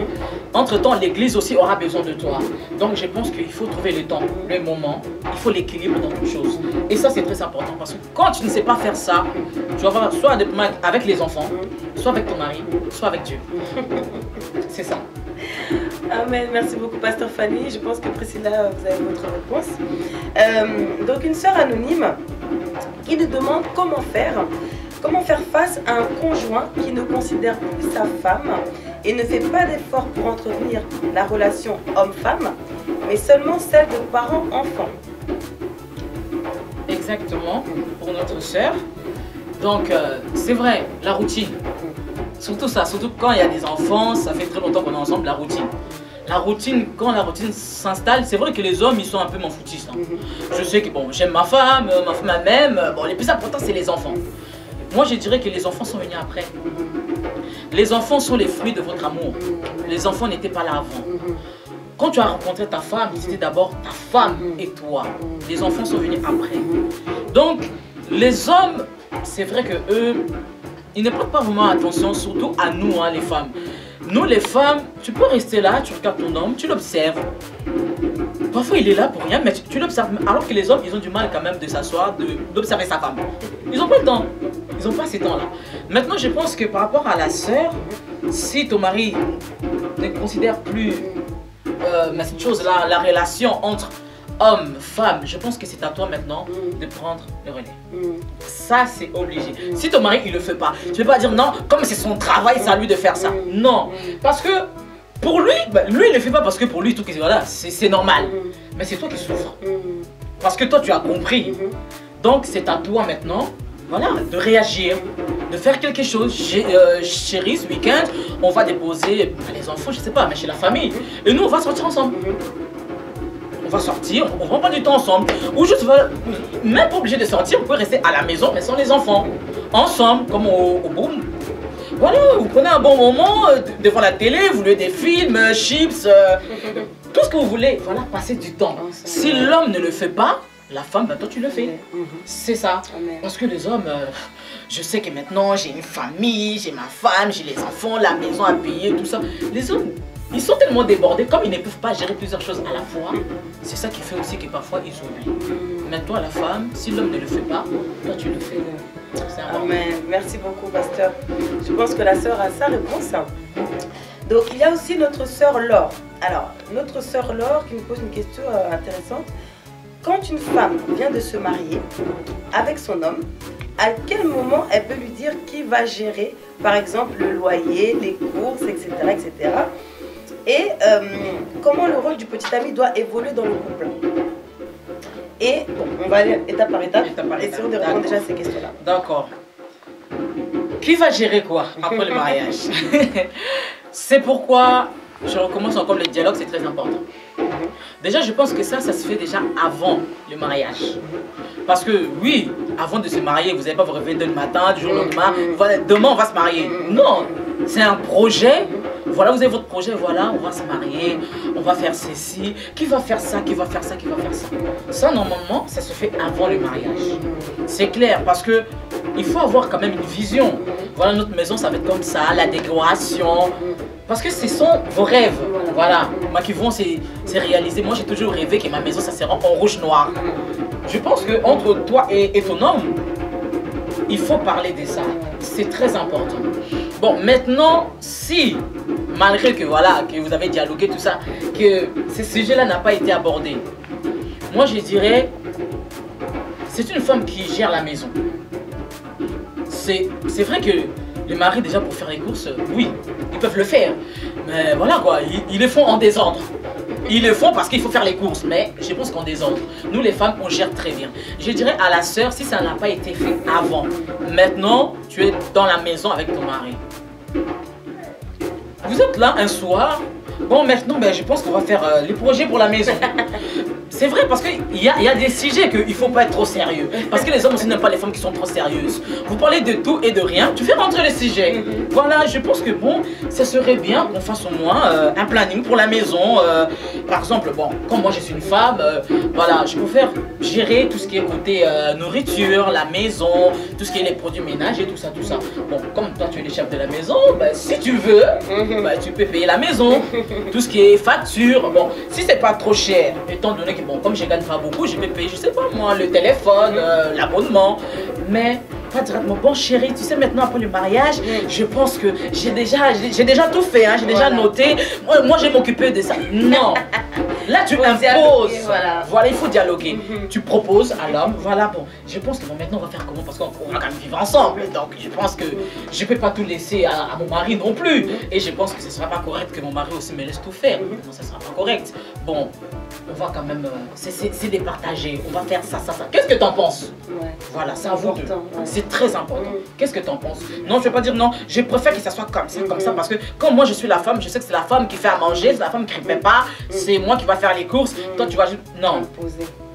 Entre-temps, l'église aussi aura besoin de toi. Donc, je pense qu'il faut trouver le temps, le moment. Il faut l'équilibre dans toutes choses. Et ça, c'est très important parce que quand tu ne sais pas faire ça, tu vas avoir soit avec les enfants, soit avec ton mari, soit avec Dieu. C'est ça. Amen. Merci beaucoup, Pasteur Fanny. Je pense que Priscilla, vous avez votre réponse. Donc, une sœur anonyme qui nous demande comment faire face à un conjoint qui ne considère plus sa femme et ne fait pas d'effort pour entretenir la relation homme-femme, mais seulement celle de parents-enfants. Exactement, pour notre sœur. Donc, c'est vrai, la routine. Surtout ça, surtout quand il y a des enfants, ça fait très longtemps qu'on est ensemble, la routine. La routine, quand la routine s'installe, c'est vrai que les hommes, ils sont un peu m'en foutistes. Hein. Je sais que bon, j'aime ma femme même. Bon, le plus important, c'est les enfants. Moi, je dirais que les enfants sont venus après. Les enfants sont les fruits de votre amour. Les enfants n'étaient pas là avant. Quand tu as rencontré ta femme, c'était d'abord ta femme et toi. Les enfants sont venus après. Donc, les hommes, c'est vrai que eux, ils ne prêtent pas vraiment attention, surtout à nous, hein, les femmes. Nous, les femmes, tu peux rester là, tu regardes ton homme, tu l'observes. Parfois, il est là pour rien, mais tu l'observes. Alors que les hommes, ils ont du mal quand même de s'asseoir, d'observer sa femme. Ils n'ont pas le temps. Ils n'ont pas ces temps-là. Maintenant, je pense que par rapport à la sœur, si ton mari ne considère plus cette chose-là, la relation entre homme, femme, je pense que c'est à toi maintenant de prendre le relais. Ça, c'est obligé. Si ton mari, il ne le fait pas, tu ne peux pas dire non, comme c'est son travail, c'est à lui de faire ça. Non. Parce que pour lui, lui, il ne le fait pas parce que pour lui, tout voilà, c'est normal. Mais c'est toi qui souffres. Parce que toi, tu as compris. Donc, c'est à toi maintenant, voilà, de réagir, de faire quelque chose. Chérie, ce week-end, on va déposer les enfants, je sais pas, mais chez la famille. Et nous, on va sortir ensemble. On va sortir, on prend pas du temps ensemble. Ou juste, même pas obligé de sortir, vous pouvez rester à la maison, mais sans les enfants. Ensemble, comme au boom. Voilà, vous prenez un bon moment devant la télé, vous voulez des films, chips, tout ce que vous voulez. Voilà, passez du temps. Si l'homme ne le fait pas, la femme, ben toi tu le fais. C'est ça. Parce que les hommes, je sais que maintenant j'ai une famille, j'ai ma femme, j'ai les enfants, la maison à payer, tout ça. Les hommes, ils sont tellement débordés, comme ils ne peuvent pas gérer plusieurs choses à la fois, c'est ça qui fait aussi que parfois ils oublient. Mais toi, la femme, si l'homme ne le fait pas, toi tu le fais. Amen. Merci beaucoup, pasteur. Je pense que la sœur a sa réponse. Donc, il y a aussi notre sœur Laure. Alors, notre sœur Laure qui nous pose une question intéressante. Quand une femme vient de se marier avec son homme, à quel moment elle peut lui dire qui va gérer, par exemple, le loyer, les courses, etc. etc. Et comment le rôle du petit ami doit évoluer dans le couple. Et bon, on va aller étape par étape, essayer de répondre déjà à ces questions-là. D'accord. Qui va gérer quoi après le mariage? C'est pourquoi je recommence encore le dialogue, c'est très important. Déjà, je pense que ça se fait déjà avant le mariage. Parce que oui, avant de se marier, vous n'allez pas vous réveiller dès le matin, du jour au lendemain, voilà, demain on va se marier. Non, c'est un projet. Voilà, vous avez votre projet, voilà, on va se marier, on va faire ceci, qui va faire ça, qui va faire ça, qui va faire ça. Ça, normalement, ça se fait avant le mariage. C'est clair, parce que il faut avoir quand même une vision. Voilà, notre maison, ça va être comme ça, la décoration. Parce que ce sont vos rêves, voilà, moi qui vont se réaliser. Moi, j'ai toujours rêvé que ma maison, ça sera en rouge-noir. Je pense qu'entre toi et ton homme, il faut parler de ça. C'est très important. Bon, maintenant, si, malgré que, voilà, que vous avez dialogué, tout ça, que ce sujet-là n'a pas été abordé, moi, je dirais, c'est une femme qui gère la maison. C'est vrai que les maris, déjà pour faire les courses, oui, ils peuvent le faire. Mais voilà quoi, ils le font en désordre. Ils le font parce qu'il faut faire les courses, mais je pense qu'en désordre. Nous les femmes, on gère très bien. Je dirais à la sœur, si ça n'a pas été fait avant, maintenant, tu es dans la maison avec ton mari. Vous êtes là un soir, bon maintenant, ben, je pense qu'on va faire les projets pour la maison. C'est vrai parce qu'il y a des sujets qu'il ne faut pas être trop sérieux. Parce que les hommes aussi n'aiment pas les femmes qui sont trop sérieuses. Vous parlez de tout et de rien, tu fais rentrer les sujets. Voilà, je pense que bon, ça serait bien qu'on fasse au moins un planning pour la maison. Par exemple, bon, comme moi je suis une femme, voilà, je préfère gérer tout ce qui est côté nourriture, la maison, tout ce qui est les produits ménage et tout ça, tout ça. Bon, comme toi tu es le chef de la maison, ben, si tu veux, ben, tu peux payer la maison, tout ce qui est facture. Bon, si c'est pas trop cher, étant donné que bon, comme je gagne pas beaucoup, je vais payer, je sais pas moi, le téléphone, l'abonnement, mais pas directement. Bon chérie, tu sais maintenant après le mariage, je pense que j'ai déjà tout fait, hein, j'ai déjà noté. Moi je vais m'occuper de ça. Non. Là tu imposes. Voilà, il faut dialoguer. Tu proposes à l'homme, voilà, bon, je pense que bon, maintenant on va faire comment parce qu'on va quand même vivre ensemble. Donc je pense que je peux pas tout laisser à mon mari non plus. Et je pense que ce sera pas correct que mon mari aussi me laisse tout faire. Non, ça sera pas correct. Bon, on va quand même, c'est départager, on va faire ça, ça, ça. Qu'est-ce que tu en penses? Voilà, c'est à vous deux. C'est très important. Qu'est-ce que tu en penses? Non, je vais pas dire non, je préfère que ça soit comme ça, parce que comme moi je suis la femme, je sais que c'est la femme qui fait à manger, c'est la femme qui ne fait pas, c'est moi qui va faire les courses, toi tu vas juste... Non.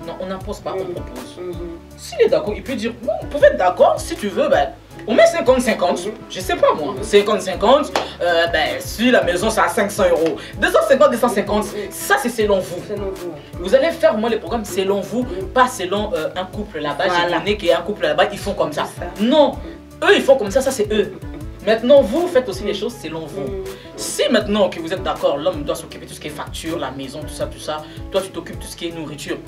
Non, on n'impose pas, on propose. S'il est d'accord, il peut dire, bon, on peut être d'accord, si tu veux, ben, on met 50-50, je sais pas moi, 50-50, ben, si la maison c'est à 500 €, 250-250, ça c'est selon vous. Vous allez faire moi les programmes selon vous, pas selon un couple là-bas, j'ai donné qu'il y a un couple là-bas, ils font comme ça. Non, eux ils font comme ça c'est eux. Maintenant, vous faites aussi les choses selon vous. Si maintenant que vous êtes d'accord, l'homme doit s'occuper de tout ce qui est facture, la maison, tout ça, toi tu t'occupes de tout ce qui est nourriture,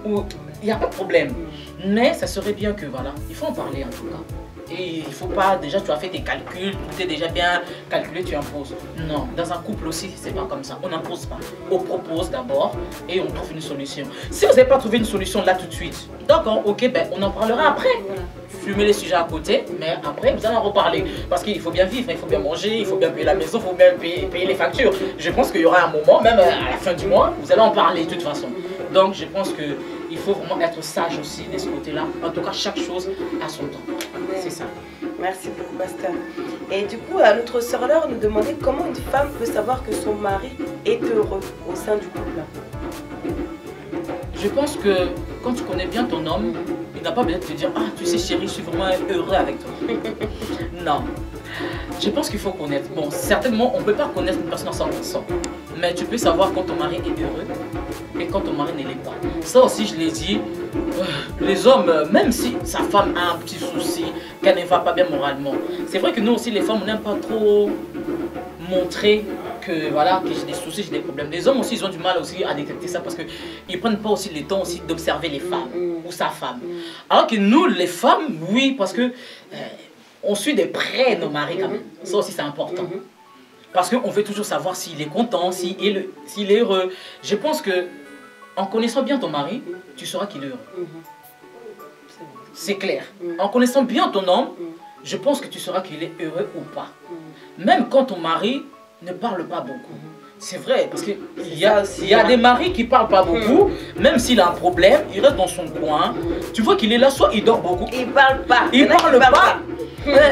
il n'y a pas de problème. Mais ça serait bien que, voilà, il faut en parler en tout cas. Et il ne faut pas, déjà tu as fait tes calculs, tout est déjà bien calculé, tu imposes. Non, dans un couple aussi, c'est pas comme ça. On n'impose pas. On propose d'abord et on trouve une solution. Si vous n'avez pas trouvé une solution là tout de suite, d'accord, ok, ben on en parlera après. Tu mets les sujets à côté, mais après vous allez en reparler. Parce qu'il faut bien vivre, il faut bien manger, il faut bien payer la maison, il faut bien payer les factures. Je pense qu'il y aura un moment, même à la fin du mois, vous allez en parler de toute façon. Donc je pense qu'il faut vraiment être sage aussi de ce côté-là. En tout cas, chaque chose a son temps. C'est ça. Merci beaucoup, pasteur. Et du coup, notre sœur Laure nous demandait comment une femme peut savoir que son mari est heureux au sein du couple. Je pense que quand tu connais bien ton homme, il n'a pas besoin de te dire « Ah, tu sais chérie, je suis vraiment heureux avec toi. » Non. Je pense qu'il faut connaître. Bon, certainement, on ne peut pas connaître une personne à 100%. Mais tu peux savoir quand ton mari est heureux et quand ton mari ne l'est pas. Ça aussi, je l'ai dit. Les hommes, même si sa femme a un petit souci, qu'elle ne va pas bien moralement, c'est vrai que nous aussi, les femmes, on n'aime pas trop montrer que voilà, que j'ai des soucis, j'ai des problèmes. Les hommes aussi, ils ont du mal aussi à détecter ça parce qu'ils ne prennent pas aussi le temps aussi d'observer les femmes ou sa femme. Alors que nous, les femmes, oui, parce que on suit de près nos maris quand même. Ça aussi, c'est important. Parce qu'on veut toujours savoir s'il est content, s'il est heureux. Je pense que en connaissant bien ton mari, tu sauras qu'il est heureux. C'est clair. En connaissant bien ton homme, je pense que tu sauras qu'il est heureux ou pas. Même quand ton mari ne parle pas beaucoup. C'est vrai, parce qu'il y a des maris qui ne parlent pas beaucoup, même s'il a un problème, il reste dans son coin. Tu vois qu'il est là, soit il dort beaucoup. Il ne parle pas. Il parle pas.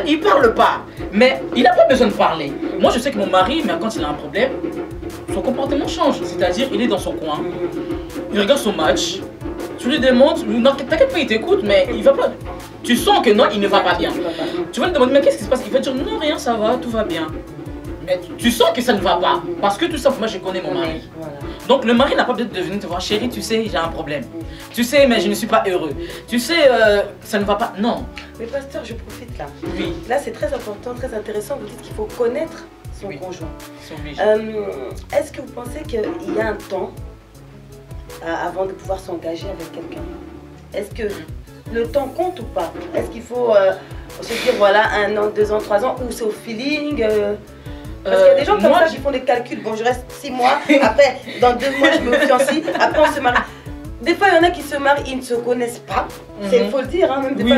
Il parle pas. Mais il n'a pas besoin de parler. Moi, je sais que mon mari, mais quand il a un problème, son comportement change. C'est-à-dire, il est dans son coin, il regarde son match, tu lui demandes, t'inquiète pas, il t'écoute, mais il va pas. Tu sens que non, il ne va pas bien. Tu vas lui demander, mais qu'est-ce qui se passe? Il va dire, non, rien, ça va, tout va bien. Mais tu sens que ça ne va pas. Parce que tout simplement, je connais mon mari. Donc le mari n'a pas besoin de venir te voir, chérie, tu sais, j'ai un problème. Tu sais, mais je ne suis pas heureux. Tu sais, ça ne va pas. Non. Mais pasteur, je profite là. Oui. Là, c'est très important, très intéressant. Vous dites qu'il faut connaître son conjoint. Est-ce que vous pensez qu'il y a un temps avant de pouvoir s'engager avec quelqu'un? Est-ce que le temps compte ou pas? Est-ce qu'il faut se dire, voilà, 1 an, 2 ans, 3 ans, ou c'est au feeling parce qu'il y a des gens comme ça qui font des calculs. Bon, je reste 6 mois, après, dans 2 mois, je me fiancie, après, on se marie. Des fois, il y en a qui se marient, ils ne se connaissent pas. Il faut le dire, hein, même des fois,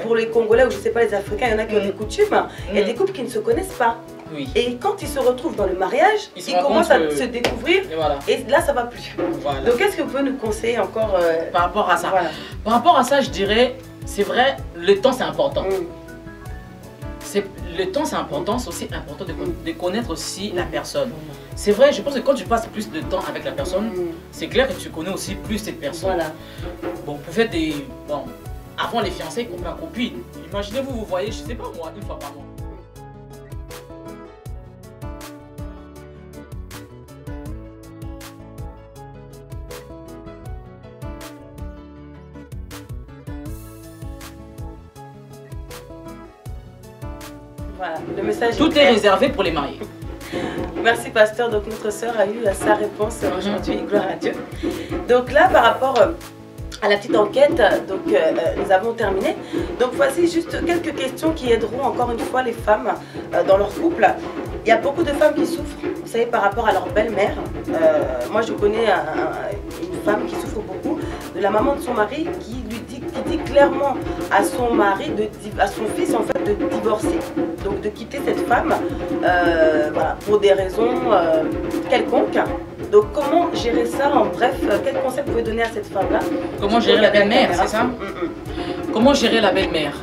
pour les Congolais ou je ne sais pas, les Africains, il y en a qui ont des coutumes. Il y a des couples qui ne se connaissent pas. Oui. Et quand ils se retrouvent dans le mariage, ils commencent à se découvrir. Et là, ça ne va plus. Voilà. Donc, qu'est-ce que vous pouvez nous conseiller encore par rapport à ça? Par rapport à ça, je dirais, c'est vrai, le temps, c'est important. Le temps, c'est important, c'est aussi important de connaître aussi la personne. C'est vrai, je pense que quand tu passes plus de temps avec la personne, c'est clair que tu connais aussi plus cette personne. Voilà. Bon, vous faites des... Bon, avant les fiancés, copain, copine. Imaginez-vous, vous voyez, je sais pas moi, une fois par mois. Voilà, le message tout est réservé pour les mariés. Merci pasteur, donc notre sœur a eu sa réponse aujourd'hui, gloire à Dieu. Donc là par rapport à la petite enquête, donc nous avons terminé. Donc voici juste quelques questions qui aideront encore une fois les femmes dans leur couple. Il y a beaucoup de femmes qui souffrent, vous savez, par rapport à leur belle-mère. Moi je connais une femme qui souffre beaucoup de la maman de son mari qui dit clairement à son mari, à son fils en fait, de divorcer, donc de quitter cette femme voilà, pour des raisons quelconques. Donc comment gérer ça en bref, quel conseil vous pouvez donner à cette femme-là? Comment gérer la belle-mère, c'est ça? Comment gérer la belle-mère?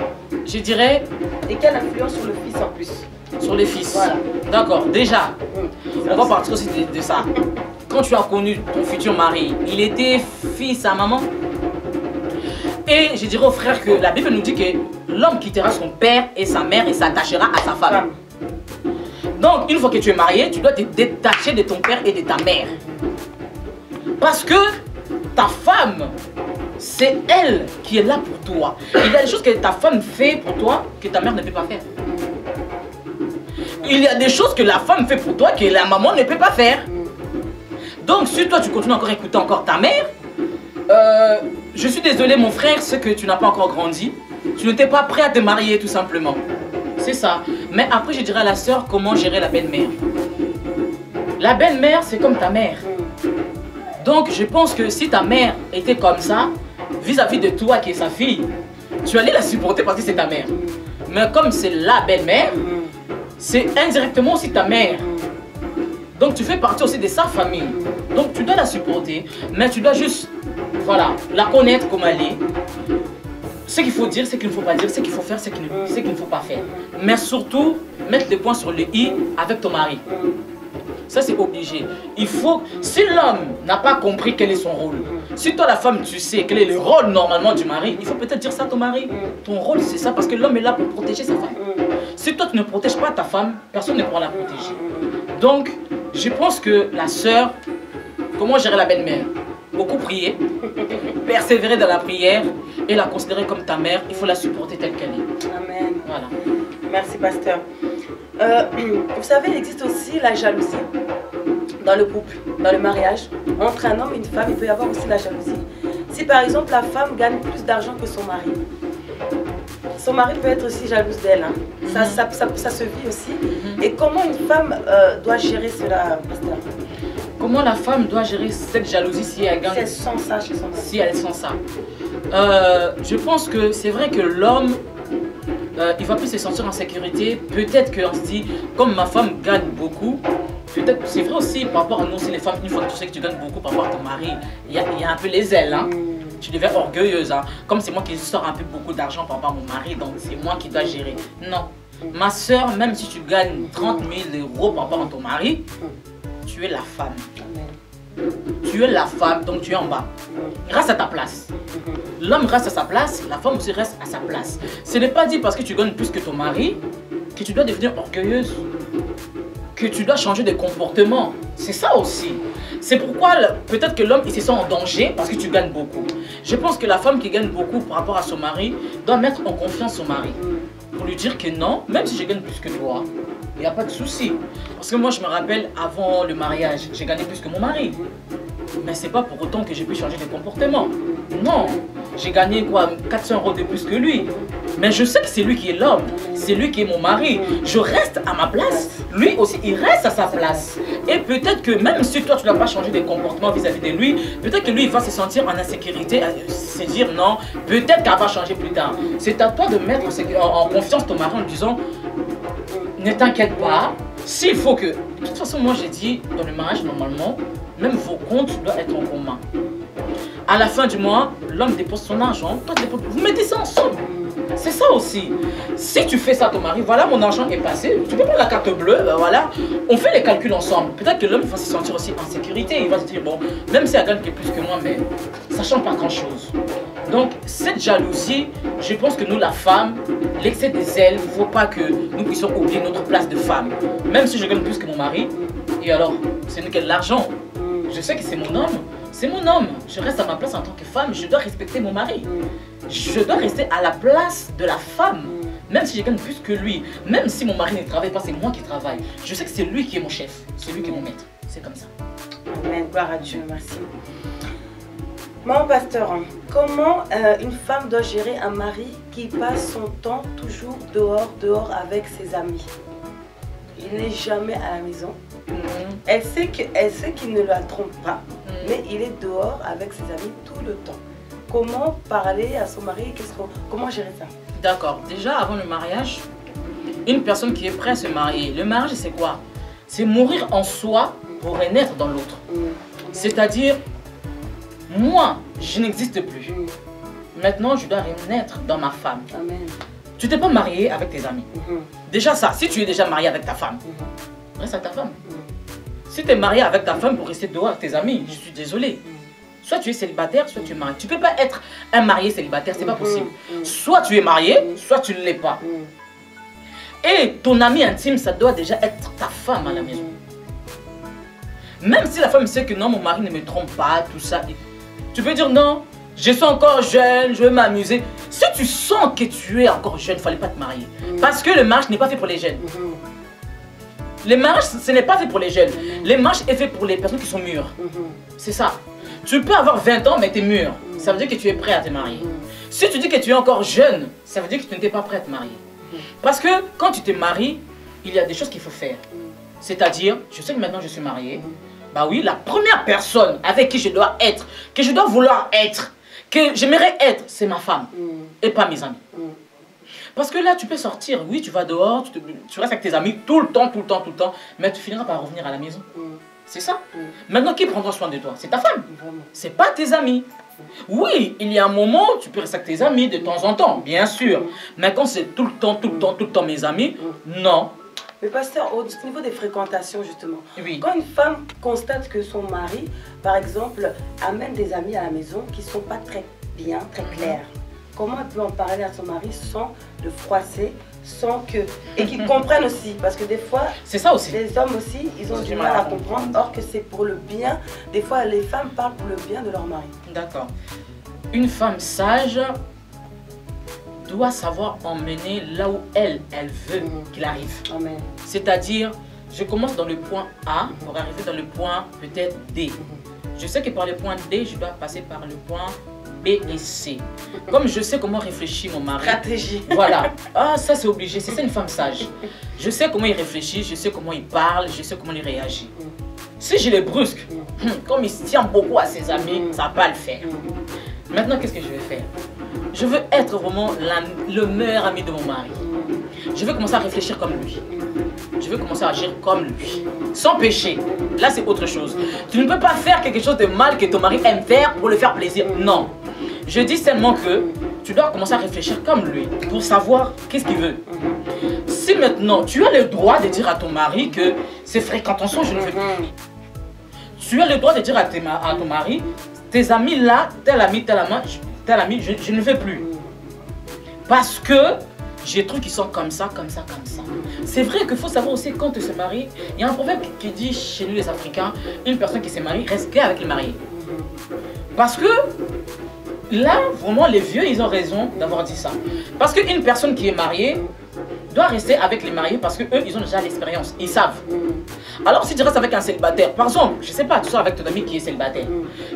Je dirais... Et quelle influence sur le fils en plus? Sur les fils. Voilà. D'accord, déjà, on va partir aussi de ça. Quand tu as connu ton futur mari, il était fils à maman? Et je dirais aux frères que la Bible nous dit que l'homme quittera son père et sa mère et s'attachera à sa femme. Donc, une fois que tu es marié, tu dois te détacher de ton père et de ta mère. Parce que ta femme, c'est elle qui est là pour toi. Il y a des choses que ta femme fait pour toi que ta mère ne peut pas faire. Il y a des choses que la femme fait pour toi que la maman ne peut pas faire. Donc, si toi, tu continues encore à écouter encore ta mère, je suis désolé mon frère, c'est que tu n'as pas encore grandi. Tu n'étais pas prêt à te marier tout simplement. C'est ça. Mais après je dirais à la sœur comment gérer la belle-mère. La belle-mère c'est comme ta mère. Donc je pense que si ta mère était comme ça, vis-à-vis de toi qui est sa fille, tu allais la supporter parce que c'est ta mère. Mais comme c'est la belle-mère, c'est indirectement aussi ta mère. Donc tu fais partie aussi de sa famille. Donc tu dois la supporter, mais tu dois juste, voilà, la connaître comme elle est. Ce qu'il faut dire, ce qu'il ne faut pas dire, ce qu'il faut faire, ce qu'il ne faut pas faire. Mais surtout, mettre les points sur le i avec ton mari. Ça c'est obligé. Il faut, si l'homme n'a pas compris quel est son rôle, si toi la femme tu sais quel est le rôle normalement du mari, il faut peut-être dire ça à ton mari. Ton rôle c'est ça parce que l'homme est là pour protéger sa femme. Si toi tu ne protèges pas ta femme, personne ne pourra la protéger. Donc, je pense que la sœur, comment gérer la belle-mère? Beaucoup prier, persévérer dans la prière et la considérer comme ta mère. Il faut la supporter telle qu'elle est. Amen. Voilà. Merci pasteur. Vous savez, il existe aussi la jalousie dans le couple, dans le mariage. Entre un homme et une femme, il peut y avoir aussi la jalousie. Si par exemple la femme gagne plus d'argent que son mari peut être aussi jalouse d'elle. Hein. Ça se vit aussi. Et comment une femme doit gérer cela, pasteur? Comment la femme doit gérer cette jalousie si elle gagne? Si elle sent ça chez son mari. Si elle sent ça. Je pense que c'est vrai que l'homme, il va plus se sentir en sécurité. Peut-être qu'on se dit, comme ma femme gagne beaucoup, peut-être c'est vrai aussi par rapport à nous aussi les femmes, une fois que tu sais que tu gagnes beaucoup par rapport à ton mari, il y a un peu les ailes. Hein. Tu deviens orgueilleuse. Hein. Comme c'est moi qui sors un peu beaucoup d'argent par rapport à mon mari, donc c'est moi qui dois gérer. Non. Ma soeur, même si tu gagnes 30 000 € par rapport à ton mari, tu es la femme. Tu es la femme, donc tu es en bas. Reste à ta place. L'homme reste à sa place, la femme aussi reste à sa place. Ce n'est pas dit parce que tu gagnes plus que ton mari que tu dois devenir orgueilleuse, que tu dois changer de comportement. C'est ça aussi. C'est pourquoi peut-être que l'homme il se sent en danger parce que tu gagnes beaucoup. Je pense que la femme qui gagne beaucoup par rapport à son mari doit mettre en confiance son mari. Pour lui dire que non, même si je gagne plus que toi, il n'y a pas de souci. Parce que moi je me rappelle avant le mariage, j'ai gagné plus que mon mari. Mais c'est pas pour autant que j'ai pu changer de comportement. Non, j'ai gagné quoi, 400 € de plus que lui. Mais je sais que c'est lui qui est l'homme, c'est lui qui est mon mari. Je reste à ma place, lui aussi il reste à sa place. Et peut-être que même si toi tu n'as pas changé de comportement vis-à-vis de lui, peut-être que lui il va se sentir en insécurité, se dire non, peut-être qu'elle va changer plus tard. C'est à toi de mettre en confiance ton mari en lui disant, ne t'inquiète pas, s'il faut que... De toute façon moi j'ai dit, dans le mariage normalement, même vos comptes doivent être en commun. À la fin du mois, l'homme dépose son argent, toi tu déposes, vous mettez ça ensemble. C'est ça aussi. Si tu fais ça à ton mari, voilà mon argent est passé, tu peux prendre la carte bleue, ben voilà, on fait les calculs ensemble. Peut-être que l'homme va se sentir aussi en sécurité, il va se dire bon, même si elle gagne plus que moi, mais ça change pas grand chose. Donc cette jalousie, je pense que nous la femme, l'excès des ailes, il ne faut pas que nous puissions oublier notre place de femme. Même si je gagne plus que mon mari, et alors, c'est nous qui avons l'argent. Je sais que c'est mon homme. C'est mon homme, je reste à ma place en tant que femme, je dois respecter mon mari. Je dois rester à la place de la femme, même si je gagne plus que lui. Même si mon mari ne travaille pas, c'est moi qui travaille. Je sais que c'est lui qui est mon chef, c'est lui qui est mon maître. C'est comme ça. Amen, gloire à Dieu, merci. Mon pasteur, comment une femme doit gérer un mari qui passe son temps toujours dehors avec ses amis? Il n'est jamais à la maison. Elle sait qu'il ne la trompe pas, mais il est dehors avec ses amis tout le temps. Comment parler à son mari? Comment gérer ça? D'accord. Déjà, avant le mariage, une personne qui est prête à se marier, le mariage, c'est quoi? C'est mourir en soi pour renaître dans l'autre. C'est-à-dire, moi, je n'existe plus. Maintenant, je dois renaître dans ma femme. Amen. Tu t'es pas marié avec tes amis. Déjà ça, si tu es déjà marié avec ta femme, reste avec ta femme. Si tu es marié avec ta femme pour rester dehors avec tes amis, je suis désolée. Soit tu es célibataire, soit tu es marié. Tu ne peux pas être un marié célibataire, c'est pas possible. Soit tu es marié, soit tu ne l'es pas. Et ton ami intime, ça doit déjà être ta femme à la maison. Même si la femme sait que non, mon mari ne me trompe pas, tout ça. Tu peux dire non, je suis encore jeune, je veux m'amuser. Si tu sens que tu es encore jeune, il ne fallait pas te marier. Parce que le mariage n'est pas fait pour les jeunes. Le mariage, ce n'est pas fait pour les jeunes. Le mariage est fait pour les personnes qui sont mûres. C'est ça. Tu peux avoir 20 ans, mais tu es mûr. Ça veut dire que tu es prêt à te marier. Si tu dis que tu es encore jeune, ça veut dire que tu n'étais pas prêt à te marier. Parce que quand tu te maries, il y a des choses qu'il faut faire. C'est-à-dire, je sais que maintenant je suis mariée. Bah oui, la première personne avec qui je dois être, que je dois vouloir être, que j'aimerais être, c'est ma femme. Et pas mes amis. Parce que là, tu peux sortir, oui, tu vas dehors, tu restes avec tes amis tout le temps, mais tu finiras par revenir à la maison. C'est ça. Maintenant, qui prendra soin de toi? C'est ta femme. C'est pas tes amis. Oui, il y a un moment, tu peux rester avec tes amis de temps en temps, bien sûr. Mais quand c'est tout le temps mes amis, non. Mais pasteur, au niveau des fréquentations justement, oui. Quand une femme constate que son mari, par exemple, amène des amis à la maison qui ne sont pas très bien, très clairs, comment elle peut en parler à son mari sans le froisser, sans que... Et qu'ils comprennent aussi, parce que des fois, c'est ça aussi. Les hommes aussi, ils ont du mal à comprendre, or que c'est pour le bien. Des fois, les femmes parlent pour le bien de leur mari. D'accord. Une femme sage doit savoir emmener là où elle veut qu'il arrive. C'est-à-dire, je commence dans le point A pour arriver dans le point peut-être D. Je sais que par le point D, je dois passer par le point B et C. Comme je sais comment réfléchit mon mari. Stratégie. Voilà. Ah, ça c'est obligé. C'est ça une femme sage. Je sais comment il réfléchit, je sais comment il parle, je sais comment il réagit. Si je les brusque, comme il se tient beaucoup à ses amis, ça ne va pas le faire. Maintenant, qu'est-ce que je vais faire? Je veux être vraiment le meilleur ami de mon mari. Je veux commencer à réfléchir comme lui. Je veux commencer à agir comme lui. Sans péché. Là, c'est autre chose. Tu ne peux pas faire quelque chose de mal que ton mari aime faire pour le faire plaisir. Non. Je dis seulement que tu dois commencer à réfléchir comme lui pour savoir qu'est-ce qu'il veut. Si maintenant, tu as le droit de dire à ton mari que ces fréquentations, je ne veux plus. Tu as le droit de dire à ton mari, tes amis là, tel ami, je ne veux plus. Parce que j'ai des trucs qui sont comme ça. C'est vrai qu'il faut savoir aussi quand tu se maries, il y a un proverbe qui dit chez nous les Africains, une personne qui se marie reste qu'avec le marié. Parce que là, vraiment les vieux, ils ont raison d'avoir dit ça. Parce qu'une personne qui est mariée dois rester avec les mariés parce qu'eux, ils ont déjà l'expérience, ils savent. Alors si tu restes avec un célibataire, par exemple, je sais pas, tu sors avec ton ami qui est célibataire,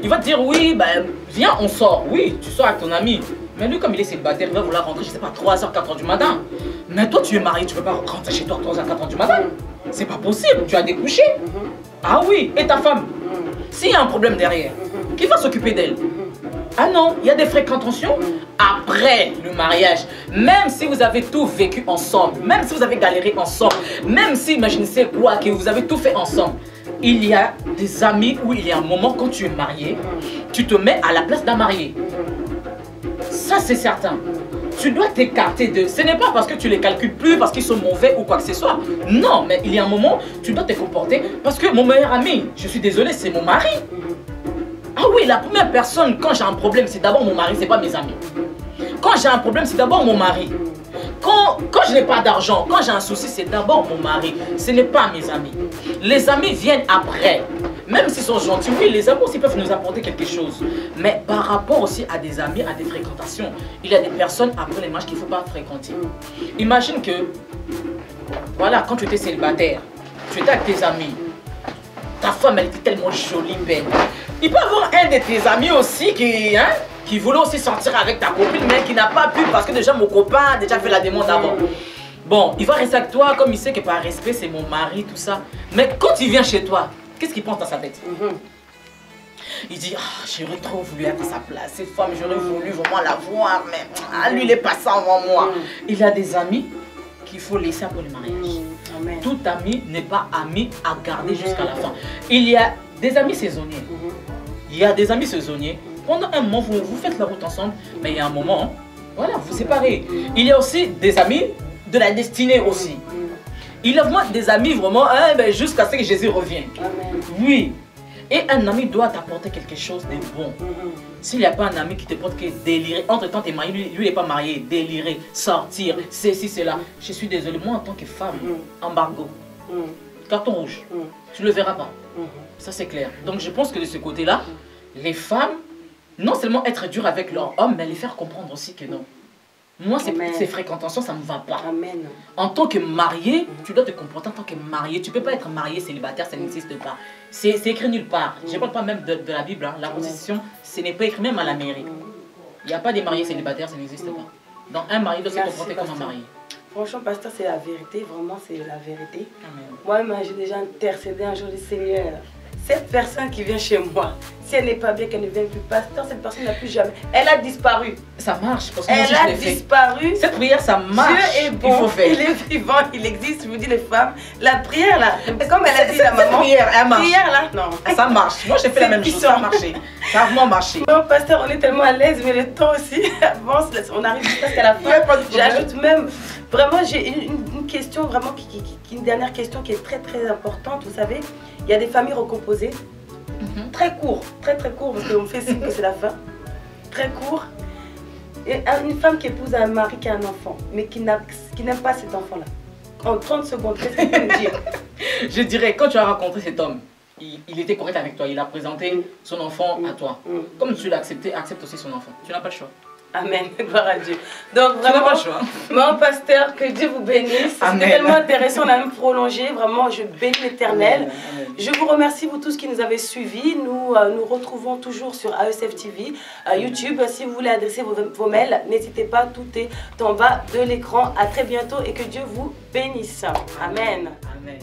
il va te dire oui, ben viens on sort, oui, tu sors avec ton ami. Mais lui comme il est célibataire, il va vouloir rentrer, je sais pas, 3h, 4h du matin. Mais toi tu es marié, tu peux pas rentrer chez toi à 3h, 4h du matin. C'est pas possible, tu as découché. Ah oui, et ta femme, s'il y a un problème derrière, qui va s'occuper d'elle? Ah non, il y a des fréquentations après le mariage. Même si vous avez tout vécu ensemble, même si vous avez galéré ensemble, même si, imaginez quoi, que vous avez tout fait ensemble, il y a des amis où il y a un moment quand tu es marié, tu te mets à la place d'un marié. Ça c'est certain. Tu dois t'écarter d'eux. Ce n'est pas parce que tu les calcules plus, parce qu'ils sont mauvais ou quoi que ce soit. Non, mais il y a un moment, tu dois te comporter parce que mon meilleur ami, je suis désolé, c'est mon mari. Ah oui, la première personne, quand j'ai un problème, c'est d'abord mon mari, c'est pas mes amis. Quand j'ai un problème, c'est d'abord mon mari. Quand je n'ai pas d'argent, quand j'ai un souci, c'est d'abord mon mari. Ce n'est pas mes amis. Les amis viennent après. Même s'ils sont gentils, oui, les amis aussi peuvent nous apporter quelque chose. Mais par rapport aussi à des amis, à des fréquentations, il y a des personnes après les mariages qu'il ne faut pas fréquenter. Imagine que, voilà, quand tu étais célibataire, tu étais avec tes amis. Ta femme, elle était tellement jolie, belle. Il peut y avoir un de tes amis aussi qui voulait aussi sortir avec ta copine, mais qui n'a pas pu parce que déjà mon copain a déjà fait la demande avant. Bon, il va rester avec toi comme il sait que par respect, c'est mon mari, tout ça. Mais quand il vient chez toi, qu'est-ce qu'il pense dans sa tête? Il dit, ah, j'aurais trop voulu être à sa place. Cette femme, j'aurais voulu vraiment la voir, mais lui, il est passé avant moi. Il a des amis qu'il faut laisser après le mariage. Tout ami n'est pas ami à garder jusqu'à la fin. Il y a des amis saisonniers. Il y a des amis saisonniers. Pendant un moment, vous faites la route ensemble, mais il y a un moment, voilà, vous vous séparez. Il y a aussi des amis de la destinée aussi. Il y a vraiment des amis vraiment jusqu'à ce que Jésus revienne. Oui. Et un ami doit t'apporter quelque chose de bon. S'il n'y a pas un ami qui te porte que délirer, entre-temps tu es marié, lui il n'est pas marié, délirer, sortir, ceci, cela. Je suis désolé, moi en tant que femme, embargo, carton rouge, tu ne le verras pas. Ça c'est clair. Donc je pense que de ce côté-là, les femmes, non seulement être dures avec leur homme, mais les faire comprendre aussi que non. Moi, ces fréquentations, ça ne me va pas. Amen. En tant que marié, tu dois te comporter en tant que marié. Tu ne peux pas être marié, célibataire, ça n'existe pas. C'est écrit nulle part. Je ne parle pas même de la Bible. Hein. La constitution, ce n'est pas écrit même à la mairie. Il n'y a pas de mariés célibataires, ça n'existe pas. Donc un marié doit se comporter comme un marié. Franchement, pasteur, c'est la vérité. Vraiment, c'est la vérité. Amen. Moi-même, j'ai déjà intercédé un jour du Seigneur. Cette personne qui vient chez moi, si elle n'est pas bien, qu'elle ne vient plus, pasteur, cette personne n'a plus jamais. Elle a disparu. Ça marche. Parce que elle a disparu. Cette prière, ça marche. Dieu est bon. Il faut faire. Il est vivant, il existe. Je vous dis, les femmes, la prière là, comme elle a dit la maman. Prière, elle marche. Prière là, non. Ça marche. Moi, j'ai fait la même chose. Ça a marché. Ça a vraiment marché. Non, pasteur, on est tellement à l'aise, mais le temps aussi avance. On arrive jusqu'à la fin. J'ajoute même. Vraiment, j'ai une question, vraiment, une dernière question qui est très très importante. Vous savez, il y a des familles recomposées, très court, très court, parce qu'on fait signe que c'est la fin. Très court. Et une femme qui épouse un mari qui a un enfant, mais qui n'aime pas cet enfant-là. En 30 secondes, qu'est-ce que tu peux me dire? Je dirais, quand tu as rencontré cet homme, il était correct avec toi, il a présenté son enfant à toi. Comme tu l'as accepté, accepte aussi son enfant. Tu n'as pas le choix. Amen, gloire à Dieu. Donc vraiment, mon pasteur, que Dieu vous bénisse. C'était tellement intéressant, on a même prolongé. Vraiment, je bénis l'Éternel. Je vous remercie, vous tous qui nous avez suivis. Nous nous retrouvons toujours sur AECF TV, YouTube. Si vous voulez adresser vos mails, n'hésitez pas, tout est en bas de l'écran. À très bientôt et que Dieu vous bénisse. Amen. Amen.